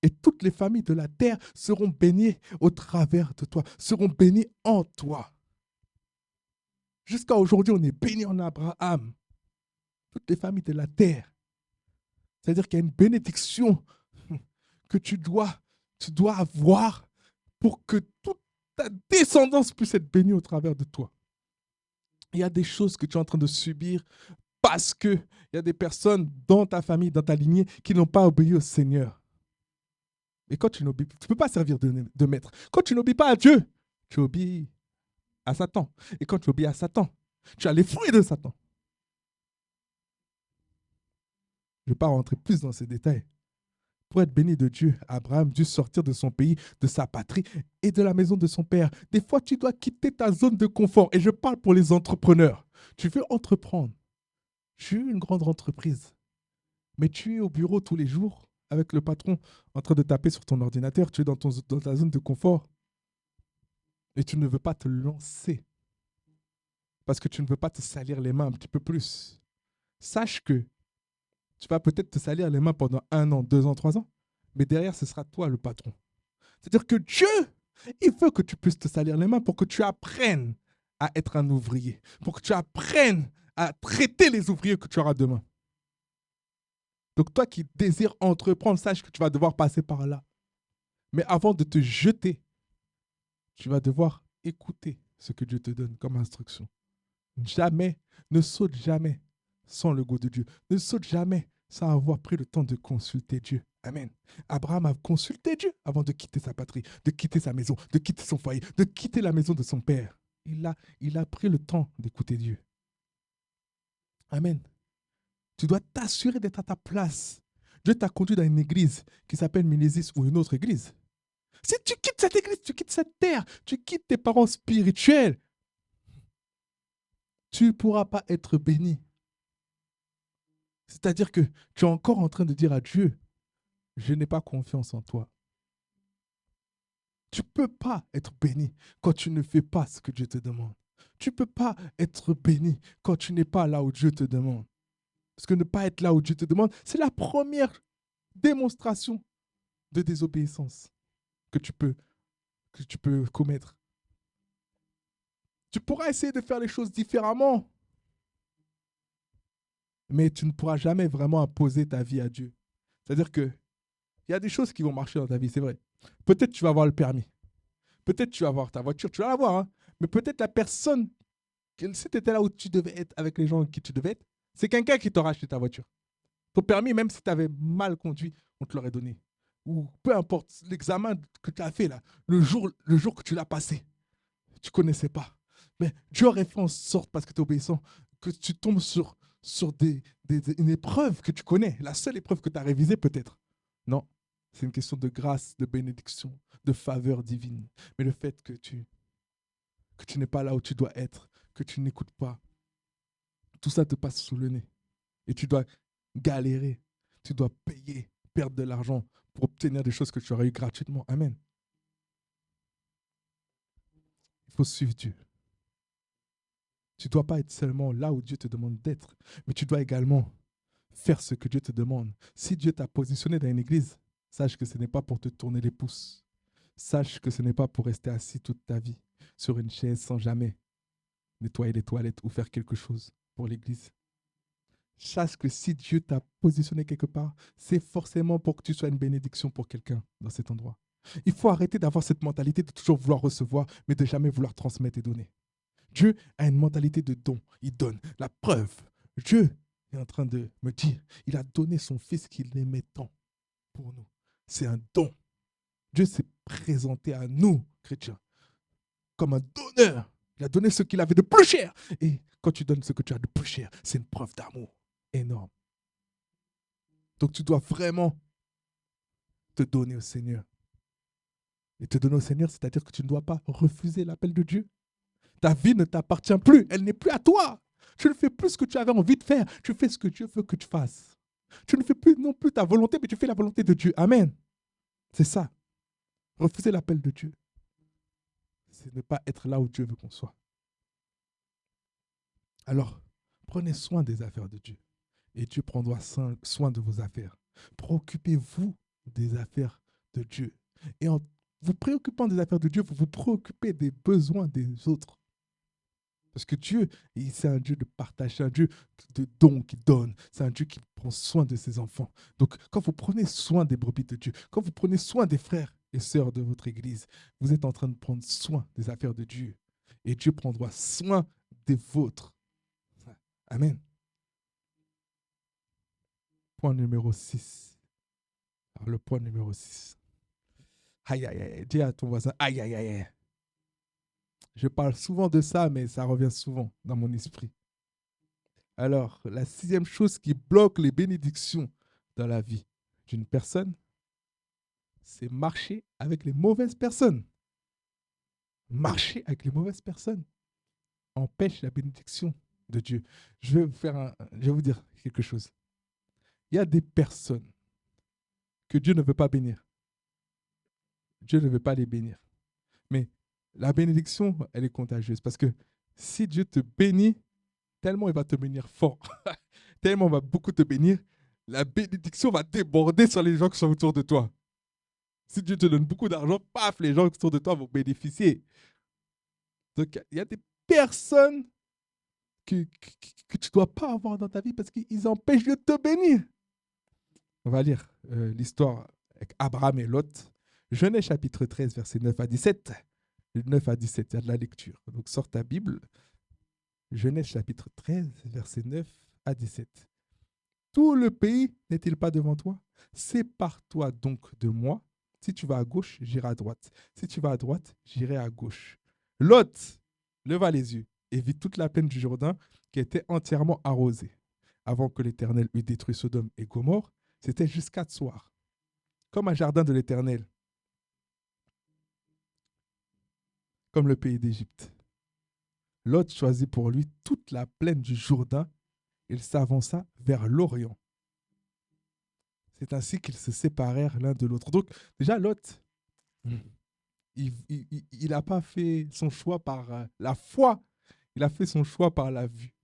Et toutes les familles de la terre seront bénies au travers de toi, seront bénies en toi. Jusqu'à aujourd'hui, on est bénis en Abraham. Toutes les familles de la terre. C'est-à-dire qu'il y a une bénédiction que tu dois avoir pour que toute ta descendance puisse être bénie au travers de toi. Il y a des choses que tu es en train de subir parce qu'il y a des personnes dans ta famille, dans ta lignée, qui n'ont pas obéi au Seigneur. Et quand tu n'obéis, tu ne peux pas servir de maître. Quand tu n'obéis pas à Dieu, tu obéis à Satan. Et quand tu obéis à Satan, tu as les fruits de Satan. Je ne vais pas rentrer plus dans ces détails. Pour être béni de Dieu, Abraham dut sortir de son pays, de sa patrie et de la maison de son père. Des fois, tu dois quitter ta zone de confort. Et je parle pour les entrepreneurs. Tu veux entreprendre. Tu es une grande entreprise. Mais tu es au bureau tous les jours avec le patron en train de taper sur ton ordinateur. Tu es dans ta zone de confort. Et tu ne veux pas te lancer. Parce que tu ne veux pas te salir les mains un petit peu plus. Sache que tu vas peut-être te salir les mains pendant 1 an, 2 ans, 3 ans. Mais derrière, ce sera toi le patron. C'est-à-dire que Dieu, il veut que tu puisses te salir les mains pour que tu apprennes à être un ouvrier. Pour que tu apprennes à traiter les ouvriers que tu auras demain. Donc toi qui désires entreprendre, sache que tu vas devoir passer par là. Mais avant de te jeter, tu vas devoir écouter ce que Dieu te donne comme instruction. Jamais, ne saute jamais sans le goût de Dieu. Ne saute jamais sans avoir pris le temps de consulter Dieu. Amen. Abraham a consulté Dieu avant de quitter sa patrie, de quitter sa maison, de quitter son foyer, de quitter la maison de son père. Il a pris le temps d'écouter Dieu. Amen. Tu dois t'assurer d'être à ta place. Dieu t'a conduit dans une église qui s'appelle Milésis ou une autre église. Si tu quittes cette église, tu quittes cette terre, tu quittes tes parents spirituels, tu ne pourras pas être béni. C'est-à-dire que tu es encore en train de dire à Dieu, je n'ai pas confiance en toi. Tu ne peux pas être béni quand tu ne fais pas ce que Dieu te demande. Tu ne peux pas être béni quand tu n'es pas là où Dieu te demande. Parce que ne pas être là où Dieu te demande, c'est la première démonstration de désobéissance que tu peux commettre. Tu pourras essayer de faire les choses différemment, mais tu ne pourras jamais vraiment imposer ta vie à Dieu. C'est-à-dire qu'il y a des choses qui vont marcher dans ta vie, c'est vrai. Peut-être tu vas avoir le permis. Peut-être tu vas avoir ta voiture, tu vas l'avoir. Hein. Mais peut-être la personne, si tu étais là où tu devais être avec les gens avec qui tu devais être, c'est quelqu'un qui t'aura acheté ta voiture. Ton permis, même si tu avais mal conduit, on te l'aurait donné. Ou peu importe, l'examen que tu as fait là, le jour que tu l'as passé, tu ne connaissais pas. Mais Dieu aurait fait en sorte, parce que tu es obéissant, que tu tombes sur une épreuve que tu connais, la seule épreuve que tu as révisée peut-être. Non, c'est une question de grâce, de bénédiction, de faveur divine. Mais le fait que tu n'es pas là où tu dois être, que tu n'écoutes pas, tout ça te passe sous le nez. Et tu dois galérer, tu dois payer, perdre de l'argent pour obtenir des choses que tu aurais eues gratuitement. Amen. Il faut suivre Dieu. Tu ne dois pas être seulement là où Dieu te demande d'être, mais tu dois également faire ce que Dieu te demande. Si Dieu t'a positionné dans une église, sache que ce n'est pas pour te tourner les pouces. Sache que ce n'est pas pour rester assis toute ta vie sur une chaise sans jamais nettoyer les toilettes ou faire quelque chose pour l'église. Sache que si Dieu t'a positionné quelque part, c'est forcément pour que tu sois une bénédiction pour quelqu'un dans cet endroit. Il faut arrêter d'avoir cette mentalité de toujours vouloir recevoir, mais de jamais vouloir transmettre et donner. Dieu a une mentalité de don. Il donne. La preuve, Dieu est en train de me dire, il a donné son fils qu'il aimait tant pour nous. C'est un don. Dieu s'est présenté à nous, chrétiens, comme un donneur. Il a donné ce qu'il avait de plus cher. Et quand tu donnes ce que tu as de plus cher, c'est une preuve d'amour énorme. Donc tu dois vraiment te donner au Seigneur. Et te donner au Seigneur, c'est-à-dire que tu ne dois pas refuser l'appel de Dieu. Ta vie ne t'appartient plus. Elle n'est plus à toi. Tu ne fais plus ce que tu avais envie de faire. Tu fais ce que Dieu veut que tu fasses. Tu ne fais plus non plus ta volonté, mais tu fais la volonté de Dieu. Amen. C'est ça. Refuser l'appel de Dieu, c'est ne pas être là où Dieu veut qu'on soit. Alors, prenez soin des affaires de Dieu. Et Dieu prendra soin de vos affaires. Préoccupez-vous des affaires de Dieu. Et en vous préoccupant des affaires de Dieu, vous vous préoccupez des besoins des autres. Parce que Dieu, c'est un Dieu de partage, c'est un Dieu de don qui donne, c'est un Dieu qui prend soin de ses enfants. Donc, quand vous prenez soin des brebis de Dieu, quand vous prenez soin des frères et sœurs de votre église, vous êtes en train de prendre soin des affaires de Dieu. Et Dieu prendra soin des vôtres. Amen. Point numéro 6. Alors, le point numéro 6. Aïe, aïe, aïe. Dis à ton voisin, aïe, aïe, aïe. Je parle souvent de ça, mais ça revient souvent dans mon esprit. Alors, la 6e chose qui bloque les bénédictions dans la vie d'une personne, c'est marcher avec les mauvaises personnes. Marcher avec les mauvaises personnes empêche la bénédiction de Dieu. Je vais vous dire quelque chose. Il y a des personnes que Dieu ne veut pas bénir. Dieu ne veut pas les bénir. Mais la bénédiction, elle est contagieuse. Parce que si Dieu te bénit, tellement il va te bénir fort, tellement il va beaucoup te bénir, la bénédiction va déborder sur les gens qui sont autour de toi. Si Dieu te donne beaucoup d'argent, paf, les gens autour de toi vont bénéficier. Donc, il y a des personnes que tu ne dois pas avoir dans ta vie parce qu'ils empêchent Dieu de te bénir. On va lire l'histoire avec Abraham et Lot. Genèse chapitre 13, versets 9 à 17. 9 à 17, il y a de la lecture. Donc, sors ta Bible. Genèse chapitre 13, versets 9 à 17. Tout le pays n'est-il pas devant toi? Sépare-toi donc de moi. Si tu vas à gauche, j'irai à droite. Si tu vas à droite, j'irai à gauche. Lot leva les yeux et vit toute la plaine du Jourdain qui était entièrement arrosée. Avant que l'Éternel eût détruit Sodome et Gomorrhe, c'était jusqu'à soir. Comme un jardin de l'Éternel, comme le pays d'Égypte. Lot choisit pour lui toute la plaine du Jourdain. Il s'avança vers l'Orient. C'est ainsi qu'ils se séparèrent l'un de l'autre. Donc, déjà, Lot, il n'a pas fait son choix par la foi, il a fait son choix par la vue.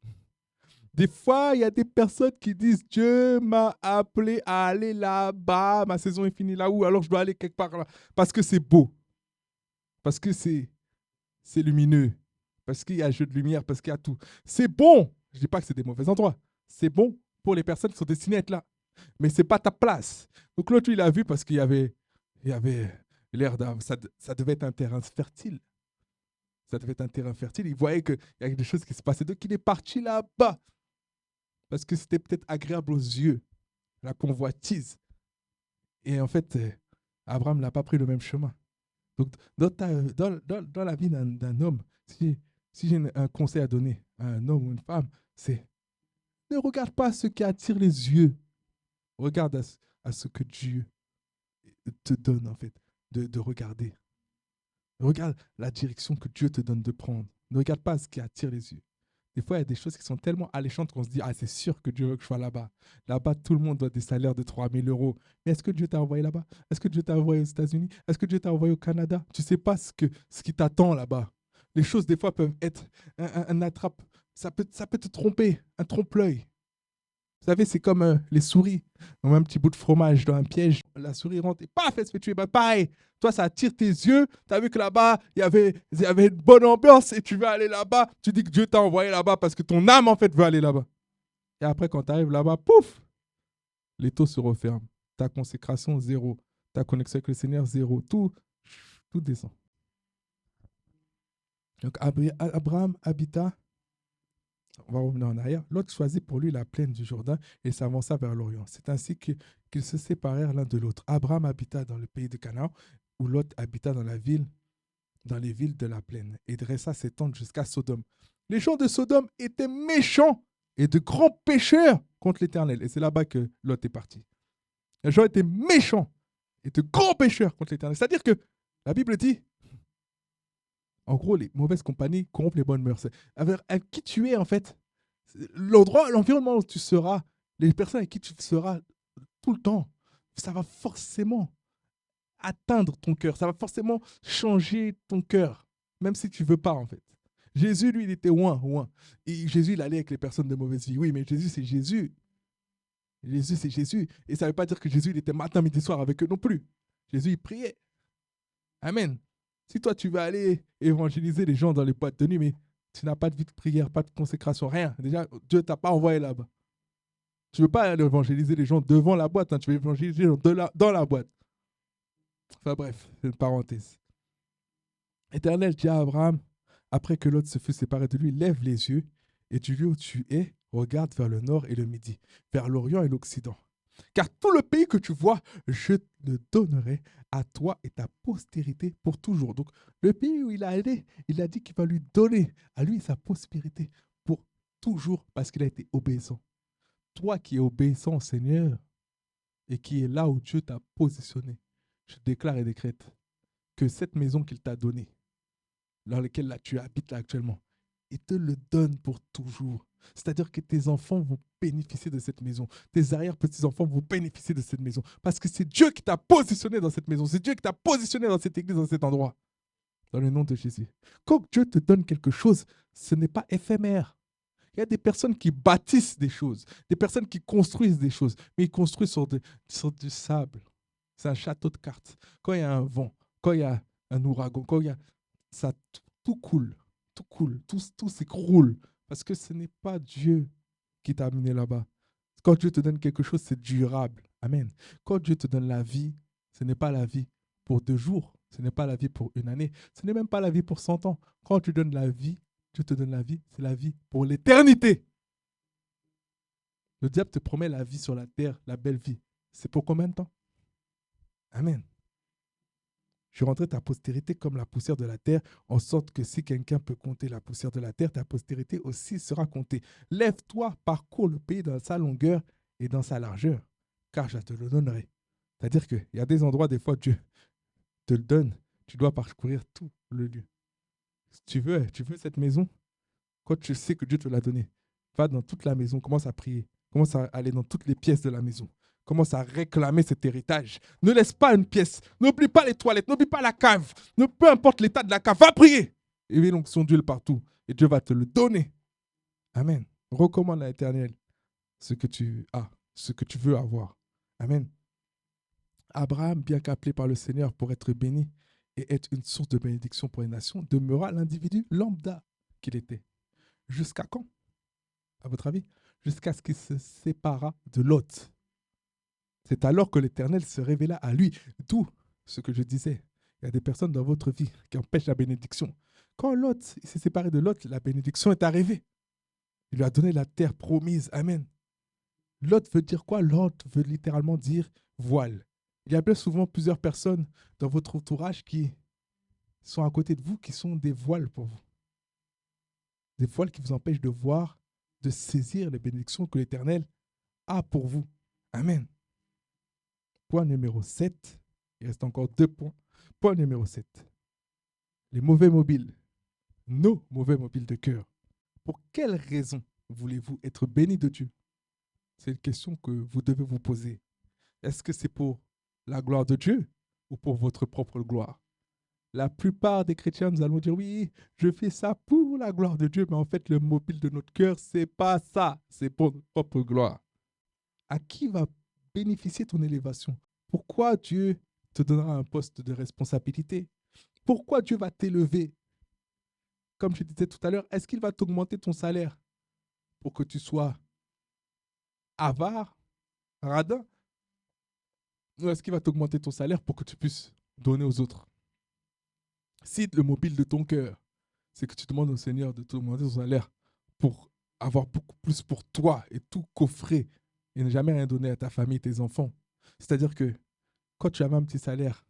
Des fois, il y a des personnes qui disent Dieu m'a appelé à aller là-bas, ma saison est finie là-haut, alors je dois aller quelque part là. Parce que c'est beau, parce que c'est lumineux, parce qu'il y a un jeu de lumière, parce qu'il y a tout. C'est bon, je ne dis pas que c'est des mauvais endroits, c'est bon pour les personnes qui sont destinées à être là. Mais ce n'est pas ta place. Donc l'autre, il a vu parce qu'il y avait l'air ça devait être un terrain fertile. Ça devait être un terrain fertile. Il voyait qu'il y avait des choses qui se passaient. Donc il est parti là-bas. Parce que c'était peut-être agréable aux yeux, la convoitise. Et en fait, Abraham n'a pas pris le même chemin. Donc dans la vie d'un homme, si j'ai un conseil à donner à un homme ou une femme, c'est ne regarde pas ce qui attire les yeux. Regarde à ce que Dieu te donne, en fait, de regarder. Regarde la direction que Dieu te donne de prendre. Ne regarde pas ce qui attire les yeux. Des fois, il y a des choses qui sont tellement alléchantes qu'on se dit, ah, c'est sûr que Dieu veut que je sois là-bas. Là-bas, tout le monde doit des salaires de 3 000 €. Mais est-ce que Dieu t'a envoyé là-bas? Est-ce que Dieu t'a envoyé aux États-Unis? Est-ce que Dieu t'a envoyé au Canada? Tu ne sais pas ce qui t'attend là-bas. Les choses, des fois, peuvent être un attrape. Ça peut te tromper, un trompe-l'œil. Vous savez, c'est comme les souris. On met un petit bout de fromage dans un piège. La souris rentre et paf, elle se fait tuer. Bah, pareil, toi, ça attire tes yeux. Tu as vu que là-bas, il y avait une bonne ambiance et tu veux aller là-bas. Tu dis que Dieu t'a envoyé là-bas parce que ton âme, en fait, veut aller là-bas. Et après, quand tu arrives là-bas, pouf, les taux se referment. Ta consécration, zéro. Ta connexion avec le Seigneur, zéro. Tout descend. Donc, Abraham habita, on va revenir en arrière. Lot choisit pour lui la plaine du Jourdain et s'avança vers l'Orient. C'est ainsi qu'ils se séparèrent l'un de l'autre. Abraham habita dans le pays de Canaan, où Lot habita dans les villes de la plaine, et dressa ses tentes jusqu'à Sodome. Les gens de Sodome étaient méchants et de grands pécheurs contre l'Éternel. Et c'est là-bas que Lot est parti. Les gens étaient méchants et de grands pécheurs contre l'Éternel. C'est-à-dire que la Bible dit, en gros, les mauvaises compagnies corrompent les bonnes mœurs. Avec qui tu es, en fait, l'endroit, l'environnement où tu seras, les personnes avec qui tu seras tout le temps, ça va forcément atteindre ton cœur. Ça va forcément changer ton cœur, même si tu ne veux pas, en fait. Jésus, lui, il était loin. Et Jésus, il allait avec les personnes de mauvaise vie. Oui, mais Jésus, c'est Jésus. Jésus, c'est Jésus. Et ça ne veut pas dire que Jésus, il était matin, midi, soir avec eux non plus. Jésus, il priait. Amen. Si toi, tu vas aller évangéliser les gens dans les boîtes de nuit, mais tu n'as pas de vie de prière, pas de consécration, rien. Déjà, Dieu ne t'a pas envoyé là-bas. Tu ne veux pas aller évangéliser les gens devant la boîte, hein, tu veux évangéliser les gens dans la boîte. Enfin bref, c'est une parenthèse. Éternel dit à Abraham, après que l'autre se fut séparé de lui, lève les yeux et du lieu où tu es, regarde vers le nord et le midi, vers l'orient et l'occident. Car tout le pays que tu vois, je le donnerai à toi et ta postérité pour toujours. Donc, le pays où il a allé, il a dit qu'il va lui donner à lui sa postérité pour toujours parce qu'il a été obéissant. Toi qui es obéissant au Seigneur et qui est là où Dieu t'a positionné, je déclare et décrète que cette maison qu'il t'a donnée, dans laquelle là, tu habites là actuellement, il te le donne pour toujours. C'est-à-dire que tes enfants vont bénéficier de cette maison. Tes arrière-petits-enfants vont bénéficier de cette maison. Parce que c'est Dieu qui t'a positionné dans cette maison. C'est Dieu qui t'a positionné dans cette église, dans cet endroit. Dans le nom de Jésus. Quand Dieu te donne quelque chose, ce n'est pas éphémère. Il y a des personnes qui bâtissent des choses, des personnes qui construisent des choses, mais ils construisent sur du sable. C'est un château de cartes. Quand il y a un vent, quand il y a un ouragan, quand il y a ça, tout coule, tout s'écroule, parce que ce n'est pas Dieu qui t'a amené là-bas. Quand Dieu te donne quelque chose, c'est durable. Amen. Quand Dieu te donne la vie, ce n'est pas la vie pour 2 jours, ce n'est pas la vie pour 1 année, ce n'est même pas la vie pour 100 ans. Quand tu donnes la vie, Dieu te donne la vie, c'est la vie pour l'éternité. Le diable te promet la vie sur la terre, la belle vie. C'est pour combien de temps? Amen. Je rendrai ta postérité comme la poussière de la terre, en sorte que si quelqu'un peut compter la poussière de la terre, ta postérité aussi sera comptée. Lève-toi, parcours le pays dans sa longueur et dans sa largeur, car je te le donnerai. C'est-à-dire qu'il y a des endroits, des fois, Dieu te le donne, tu dois parcourir tout le lieu. Si tu veux cette maison, quand tu sais que Dieu te l'a donnée, va dans toute la maison, commence à prier, commence à aller dans toutes les pièces de la maison. Commence à réclamer cet héritage. Ne laisse pas une pièce. N'oublie pas les toilettes. N'oublie pas la cave. Peu importe l'état de la cave. Va prier. Et il donc son Dieu partout. Et Dieu va te le donner. Amen. Recommande à l'Éternel ce que tu as, ce que tu veux avoir. Amen. Abraham, bien qu'appelé par le Seigneur pour être béni et être une source de bénédiction pour les nations, demeura l'individu lambda qu'il était. Jusqu'à quand, à votre avis? Jusqu'à ce qu'il se sépara de Lot. C'est alors que l'Éternel se révéla à lui. D'où ce que je disais. Il y a des personnes dans votre vie qui empêchent la bénédiction. Quand Lot s'est séparé de Lot, la bénédiction est arrivée. Il lui a donné la terre promise. Amen. Lot veut dire quoi? Lot veut littéralement dire voile. Il y a bien souvent plusieurs personnes dans votre entourage qui sont à côté de vous, qui sont des voiles pour vous. Des voiles qui vous empêchent de voir, de saisir les bénédictions que l'Éternel a pour vous. Amen. Point numéro 7. Il reste encore 2 points. Point numéro 7. Les mauvais mobiles. Nos mauvais mobiles de cœur. Pour quelle raison voulez-vous être béni de Dieu? C'est une question que vous devez vous poser. Est-ce que c'est pour la gloire de Dieu ou pour votre propre gloire? La plupart des chrétiens, nous allons dire oui, je fais ça pour la gloire de Dieu, mais en fait, le mobile de notre cœur, c'est pas ça. C'est pour notre propre gloire. À qui va bénéficier ton élévation? Pourquoi Dieu te donnera un poste de responsabilité? Pourquoi Dieu va t'élever? Comme je disais tout à l'heure, est-ce qu'il va t'augmenter ton salaire pour que tu sois avare, radin? Ou est-ce qu'il va t'augmenter ton salaire pour que tu puisses donner aux autres? Si le mobile de ton cœur, c'est que tu demandes au Seigneur de t'augmenter ton salaire pour avoir beaucoup plus pour toi et tout coffrer et ne jamais rien donner à ta famille, tes enfants. C'est-à-dire que quand tu avais un petit salaire,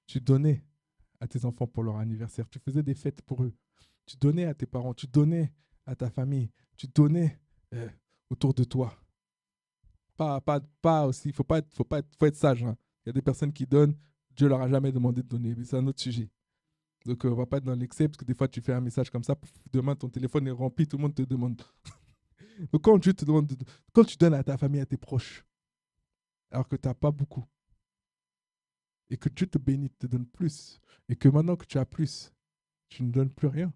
tu donnais à tes enfants pour leur anniversaire, tu faisais des fêtes pour eux, tu donnais à tes parents, tu donnais à ta famille, tu donnais autour de toi. Pas aussi, faut être sage, hein. Il y a des personnes qui donnent, Dieu leur a jamais demandé de donner, mais c'est un autre sujet. Donc, on va pas être dans l'excès, parce que des fois, tu fais un message comme ça, demain, ton téléphone est rempli, tout le monde te demande. Donc, quand Dieu te demande, quand tu donnes à ta famille, à tes proches, alors que tu n'as pas beaucoup, et que Dieu te bénit, te donne plus, et que maintenant que tu as plus, tu ne donnes plus rien,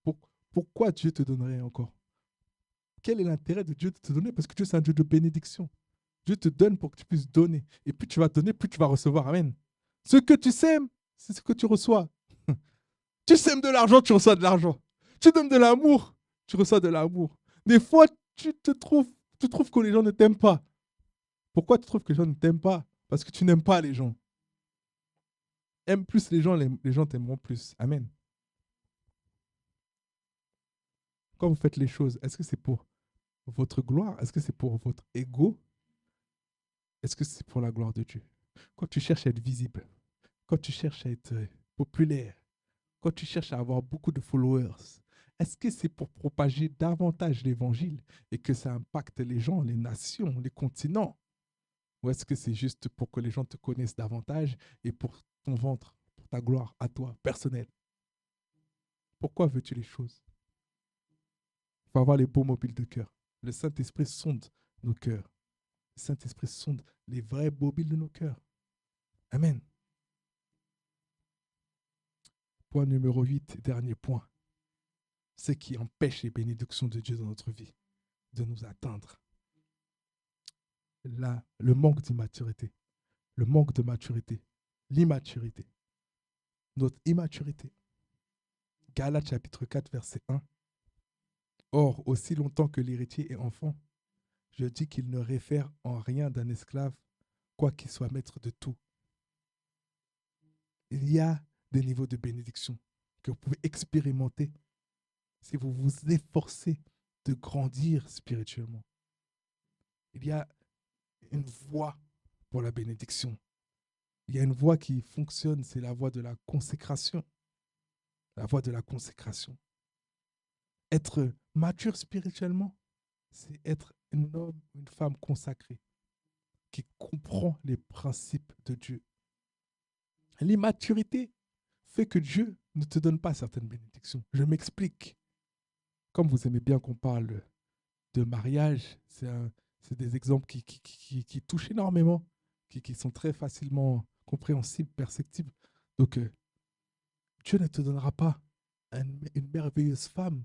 pour- pourquoi Dieu te donnerait encore? Quel est l'intérêt de Dieu de te donner? Parce que Dieu, c'est un Dieu de bénédiction. Dieu te donne pour que tu puisses donner. Et plus tu vas donner, plus tu vas recevoir. Amen. Ce que tu sèmes, c'est ce que tu reçois. Tu sèmes de l'argent, tu reçois de l'argent. Tu donnes de l'amour, tu reçois de l'amour. Des fois, tu trouves que les gens ne t'aiment pas. Pourquoi tu trouves que les gens ne t'aiment pas? Parce que tu n'aimes pas les gens. Aime plus les gens t'aimeront plus. Amen. Quand vous faites les choses, est-ce que c'est pour votre gloire? Est-ce que c'est pour votre ego? Est-ce que c'est pour la gloire de Dieu? Quand tu cherches à être visible, quand tu cherches à être populaire, quand tu cherches à avoir beaucoup de followers, est-ce que c'est pour propager davantage l'évangile et que ça impacte les gens, les nations, les continents? Ou est-ce que c'est juste pour que les gens te connaissent davantage et pour ton ventre, pour ta gloire à toi, personnelle? Pourquoi veux-tu les choses? Il faut avoir les beaux mobiles de cœur. Le Saint-Esprit sonde nos cœurs. Le Saint-Esprit sonde les vrais mobiles de nos cœurs. Amen. Point numéro 8, dernier point. Ce qui empêche les bénédictions de Dieu dans notre vie de nous atteindre. Le manque d'immaturité. Le manque de maturité. L'immaturité. Notre immaturité. Galates chapitre 4, verset 1. Or, aussi longtemps que l'héritier est enfant, je dis qu'il ne réfère en rien d'un esclave, quoiqu'il soit maître de tout. Il y a des niveaux de bénédiction que vous pouvez expérimenter si vous vous efforcez de grandir spirituellement. Il y a une voie pour la bénédiction. Il y a une voie qui fonctionne, c'est la voie de la consécration. La voie de la consécration. Être mature spirituellement, c'est être un homme, une femme consacrée, qui comprend les principes de Dieu. L'immaturité fait que Dieu ne te donne pas certaines bénédictions. Je m'explique. Comme vous aimez bien qu'on parle de mariage, c'est des exemples qui touchent énormément, qui sont très facilement compréhensibles, perceptibles. Donc, Dieu ne te donnera pas une merveilleuse femme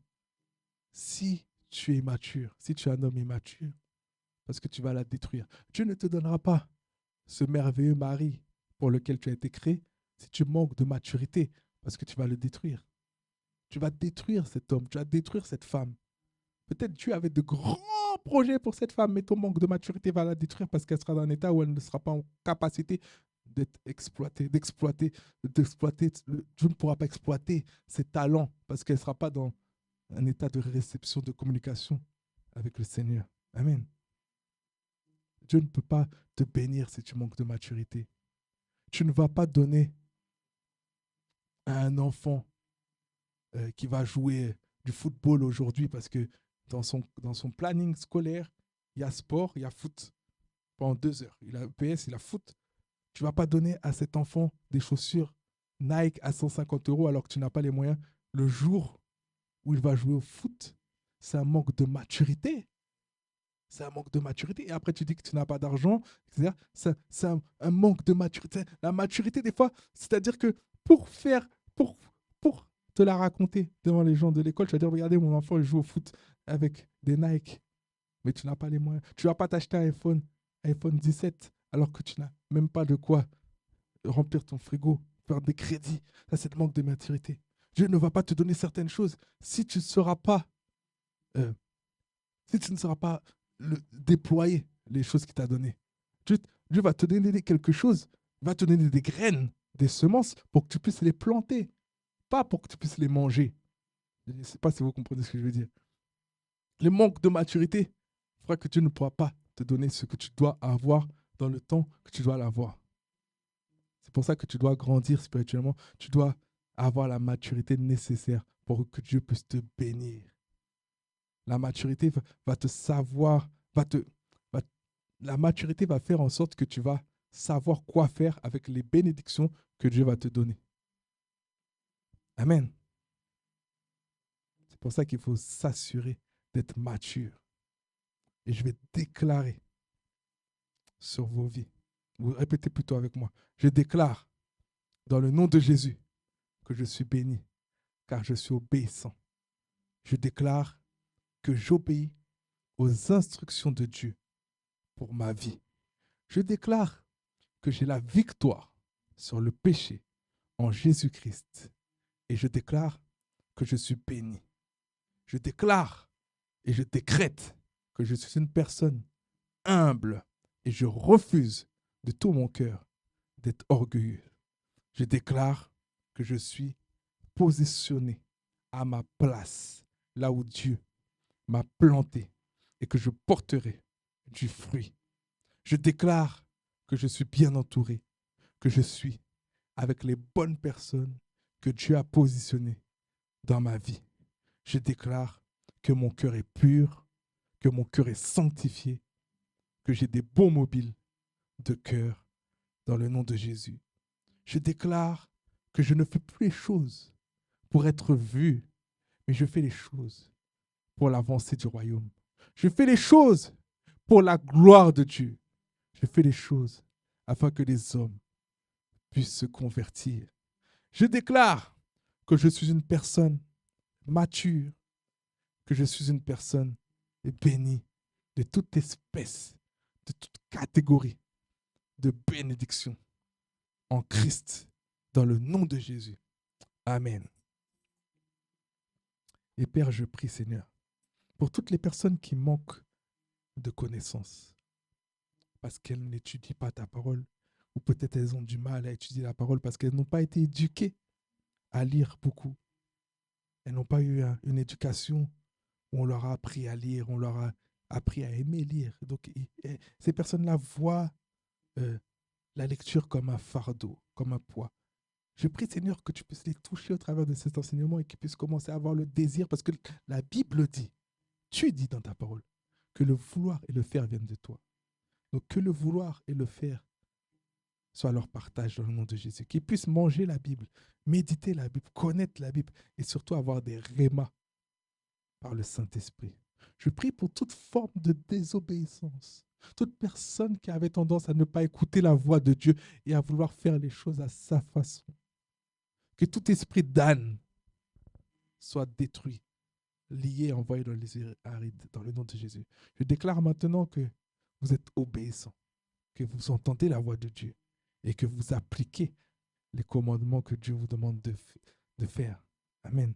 si tu es immature, si tu es un homme immature, parce que tu vas la détruire. Dieu ne te donnera pas ce merveilleux mari pour lequel tu as été créé si tu manques de maturité, parce que tu vas le détruire. Tu vas détruire cet homme, tu vas détruire cette femme. Peut-être Dieu avait de grands projets pour cette femme, mais ton manque de maturité va la détruire parce qu'elle sera dans un état où elle ne sera pas en capacité d'être exploitée, d'exploiter. Dieu ne pourra pas exploiter ses talents parce qu'elle ne sera pas dans un état de réception, de communication avec le Seigneur. Amen. Dieu ne peut pas te bénir si tu manques de maturité. Tu ne vas pas donner à un enfant qui va jouer du football aujourd'hui parce que dans son planning scolaire, il y a sport, il y a foot pendant 2 heures. Il a EPS, il a foot. Tu ne vas pas donner à cet enfant des chaussures Nike à 150 € alors que tu n'as pas les moyens le jour où il va jouer au foot. C'est un manque de maturité. C'est un manque de maturité. Et après, tu dis que tu n'as pas d'argent. C'est un manque de maturité. La maturité, des fois, c'est-à-dire que pour pour te la raconter devant les gens de l'école, tu vas dire, regardez, mon enfant, il joue au foot avec des Nike. mais tu n'as pas les moyens. Tu ne vas pas t'acheter un iPhone 17, alors que tu n'as même pas de quoi remplir ton frigo, faire des crédits. Ça, c'est le manque de maturité. Dieu ne va pas te donner certaines choses si tu ne seras pas, euh, si tu ne seras pas déployer les choses qu'il t'a données. Dieu, Dieu va te donner quelque chose, il va te donner des graines, des semences pour que tu puisses les planter, pas pour que tu puisses les manger. Je ne sais pas si vous comprenez ce que je veux dire. Le manque de maturité fera que Dieu ne pourra pas te donner ce que tu dois avoir dans le temps que tu dois l'avoir. C'est pour ça que tu dois grandir spirituellement. Tu dois avoir la maturité nécessaire pour que Dieu puisse te bénir. La maturité va te savoir, va- la maturité va faire en sorte que tu vas savoir quoi faire avec les bénédictions que Dieu va te donner. Amen. C'est pour ça qu'il faut s'assurer d'être mature. Et je vais déclarer sur vos vies. Vous répétez plutôt avec moi. Je déclare dans le nom de Jésus que je suis béni, car je suis obéissant. Je déclare que j'obéis aux instructions de Dieu pour ma vie. Je déclare que j'ai la victoire sur le péché en Jésus-Christ. Et je déclare que je suis béni. Je déclare et je décrète que je suis une personne humble et je refuse de tout mon cœur d'être orgueilleux. Je déclare que je suis positionné à ma place, là où Dieu m'a planté et que je porterai du fruit. Je déclare que je suis bien entouré, que je suis avec les bonnes personnes que Dieu a positionnées dans ma vie. Je déclare que mon cœur est pur, que mon cœur est sanctifié, que j'ai des bons mobiles de cœur dans le nom de Jésus. Je déclare que je ne fais plus les choses pour être vu, mais je fais les choses pour l'avancée du royaume. Je fais les choses pour la gloire de Dieu. Je fais les choses afin que les hommes puissent se convertir. Je déclare que je suis une personne mature, que je suis une personne bénie de toute espèce, de toute catégorie de bénédiction en Christ, dans le nom de Jésus. Amen. Et Père, je prie, Seigneur, pour toutes les personnes qui manquent de connaissances, parce qu'elles n'étudient pas ta parole, ou peut-être elles ont du mal à étudier la parole parce qu'elles n'ont pas été éduquées à lire beaucoup. Elles n'ont pas eu une éducation où on leur a appris à lire, on leur a appris à aimer lire. Donc, ces personnes-là voient la lecture comme un fardeau, comme un poids. Je prie, Seigneur, que tu puisses les toucher au travers de cet enseignement et qu'ils puissent commencer à avoir le désir, parce que la Bible dit, tu dis dans ta parole, que le vouloir et le faire viennent de toi. Donc, que le vouloir et le faire soient leur partage dans le nom de Jésus. Qu'ils puissent manger la Bible, méditer la Bible, connaître la Bible et surtout avoir des rémas par le Saint-Esprit. Je prie pour toute forme de désobéissance, toute personne qui avait tendance à ne pas écouter la voix de Dieu et à vouloir faire les choses à sa façon. Que tout esprit d'âne soit détruit, lié, envoyé dans les airs arides, dans le nom de Jésus. Je déclare maintenant que vous êtes obéissants, que vous entendez la voix de Dieu et que vous appliquez les commandements que Dieu vous demande de faire. Amen.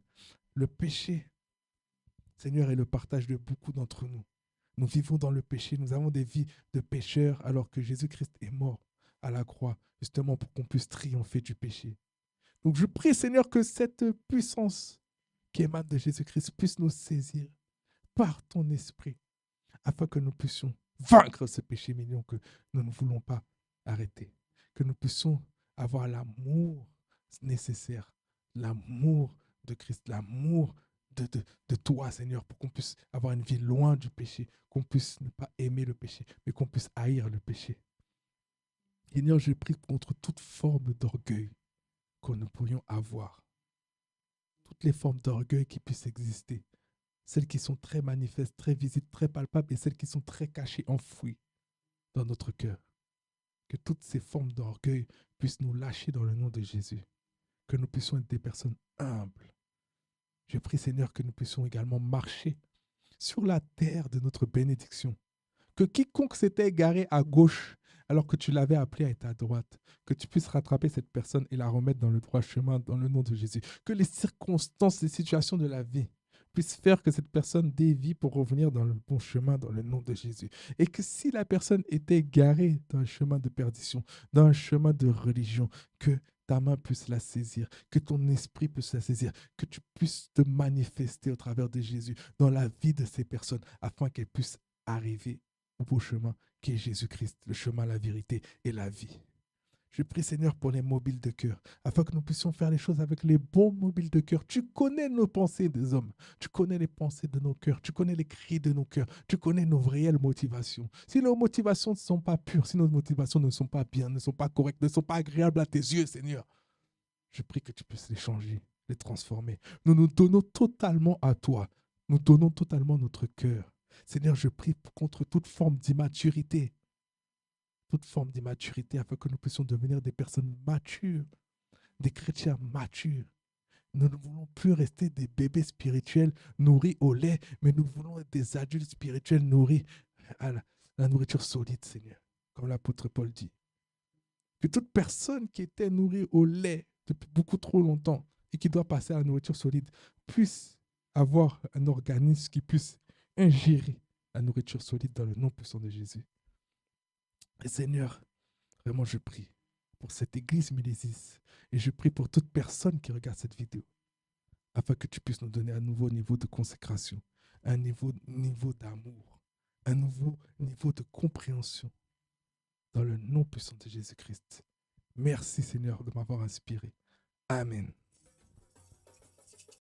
Le péché, Seigneur, est le partage de beaucoup d'entre nous. Nous vivons dans le péché, nous avons des vies de pécheurs alors que Jésus-Christ est mort à la croix, justement pour qu'on puisse triompher du péché. Donc je prie, Seigneur, que cette puissance qui émane de Jésus-Christ puisse nous saisir par ton esprit, afin que nous puissions vaincre ce péché mignon que nous ne voulons pas arrêter. Que nous puissions avoir l'amour nécessaire, l'amour de Christ, l'amour de toi, Seigneur, pour qu'on puisse avoir une vie loin du péché, qu'on puisse ne pas aimer le péché, mais qu'on puisse haïr le péché. Seigneur, je prie contre toute forme d'orgueil que nous pourrions avoir. Toutes les formes d'orgueil qui puissent exister. Celles qui sont très manifestes, très visibles, très palpables et celles qui sont très cachées, enfouies dans notre cœur. Que toutes ces formes d'orgueil puissent nous lâcher dans le nom de Jésus. Que nous puissions être des personnes humbles. Je prie, Seigneur, que nous puissions également marcher sur la terre de notre bénédiction. Que quiconque s'était égaré à gauche alors que tu l'avais appelé à être à droite, que tu puisses rattraper cette personne et la remettre dans le droit chemin dans le nom de Jésus. Que les circonstances, les situations de la vie puissent faire que cette personne dévie pour revenir dans le bon chemin dans le nom de Jésus. Et que si la personne était garée dans un chemin de perdition, dans un chemin de religion, que ta main puisse la saisir, que ton esprit puisse la saisir, que tu puisses te manifester au travers de Jésus dans la vie de ces personnes afin qu'elles puissent arriver au beau chemin qui est Jésus-Christ, le chemin, la vérité et la vie. Je prie, Seigneur, pour les mobiles de cœur, afin que nous puissions faire les choses avec les bons mobiles de cœur. Tu connais nos pensées des hommes, tu connais les pensées de nos cœurs, tu connais les cris de nos cœurs, tu connais nos réelles motivations. Si nos motivations ne sont pas pures, si nos motivations ne sont pas bien, ne sont pas correctes, ne sont pas agréables à tes yeux, Seigneur, je prie que tu puisses les changer, les transformer. Nous nous donnons totalement à toi. Nous donnons totalement notre cœur. Seigneur, je prie contre toute forme d'immaturité, afin que nous puissions devenir des personnes matures, des chrétiens matures. Nous ne voulons plus rester des bébés spirituels nourris au lait, mais nous voulons être des adultes spirituels nourris à la nourriture solide, Seigneur, comme l'apôtre Paul dit. Que toute personne qui était nourrie au lait depuis beaucoup trop longtemps et qui doit passer à la nourriture solide puisse avoir un organisme qui puisse ingérer la nourriture solide dans le nom puissant de Jésus. Et Seigneur, vraiment je prie pour cette église Milésis et je prie pour toute personne qui regarde cette vidéo afin que tu puisses nous donner un nouveau niveau de consécration, un niveau d'amour, un nouveau niveau de compréhension dans le nom puissant de Jésus-Christ. Merci Seigneur de m'avoir inspiré. Amen.